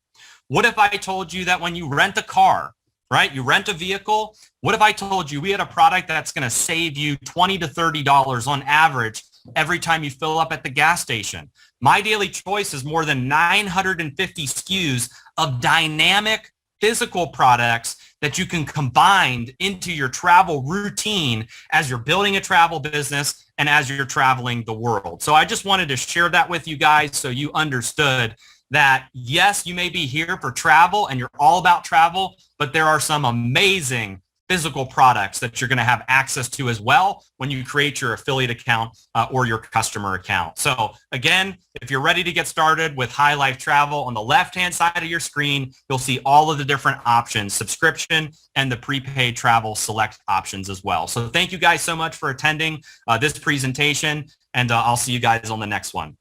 What if I told you that when you rent a car, right? You rent a vehicle. What if I told you we had a product that's going to save you $20 to $30 on average every time you fill up at the gas station? My Daily Choice is more than 950 SKUs of dynamic physical products that you can combine into your travel routine as you're building a travel business and as you're traveling the world. So I just wanted to share that with you guys so you understood that, yes, you may be here for travel and you're all about travel, but there are some amazing physical products that you're going to have access to as well when you create your affiliate account or your customer account. So again, if you're ready to get started with High Life Travel, on the left-hand side of your screen, you'll see all of the different options, subscription and the prepaid travel select options as well. So thank you guys so much for attending this presentation, and I'll see you guys on the next one.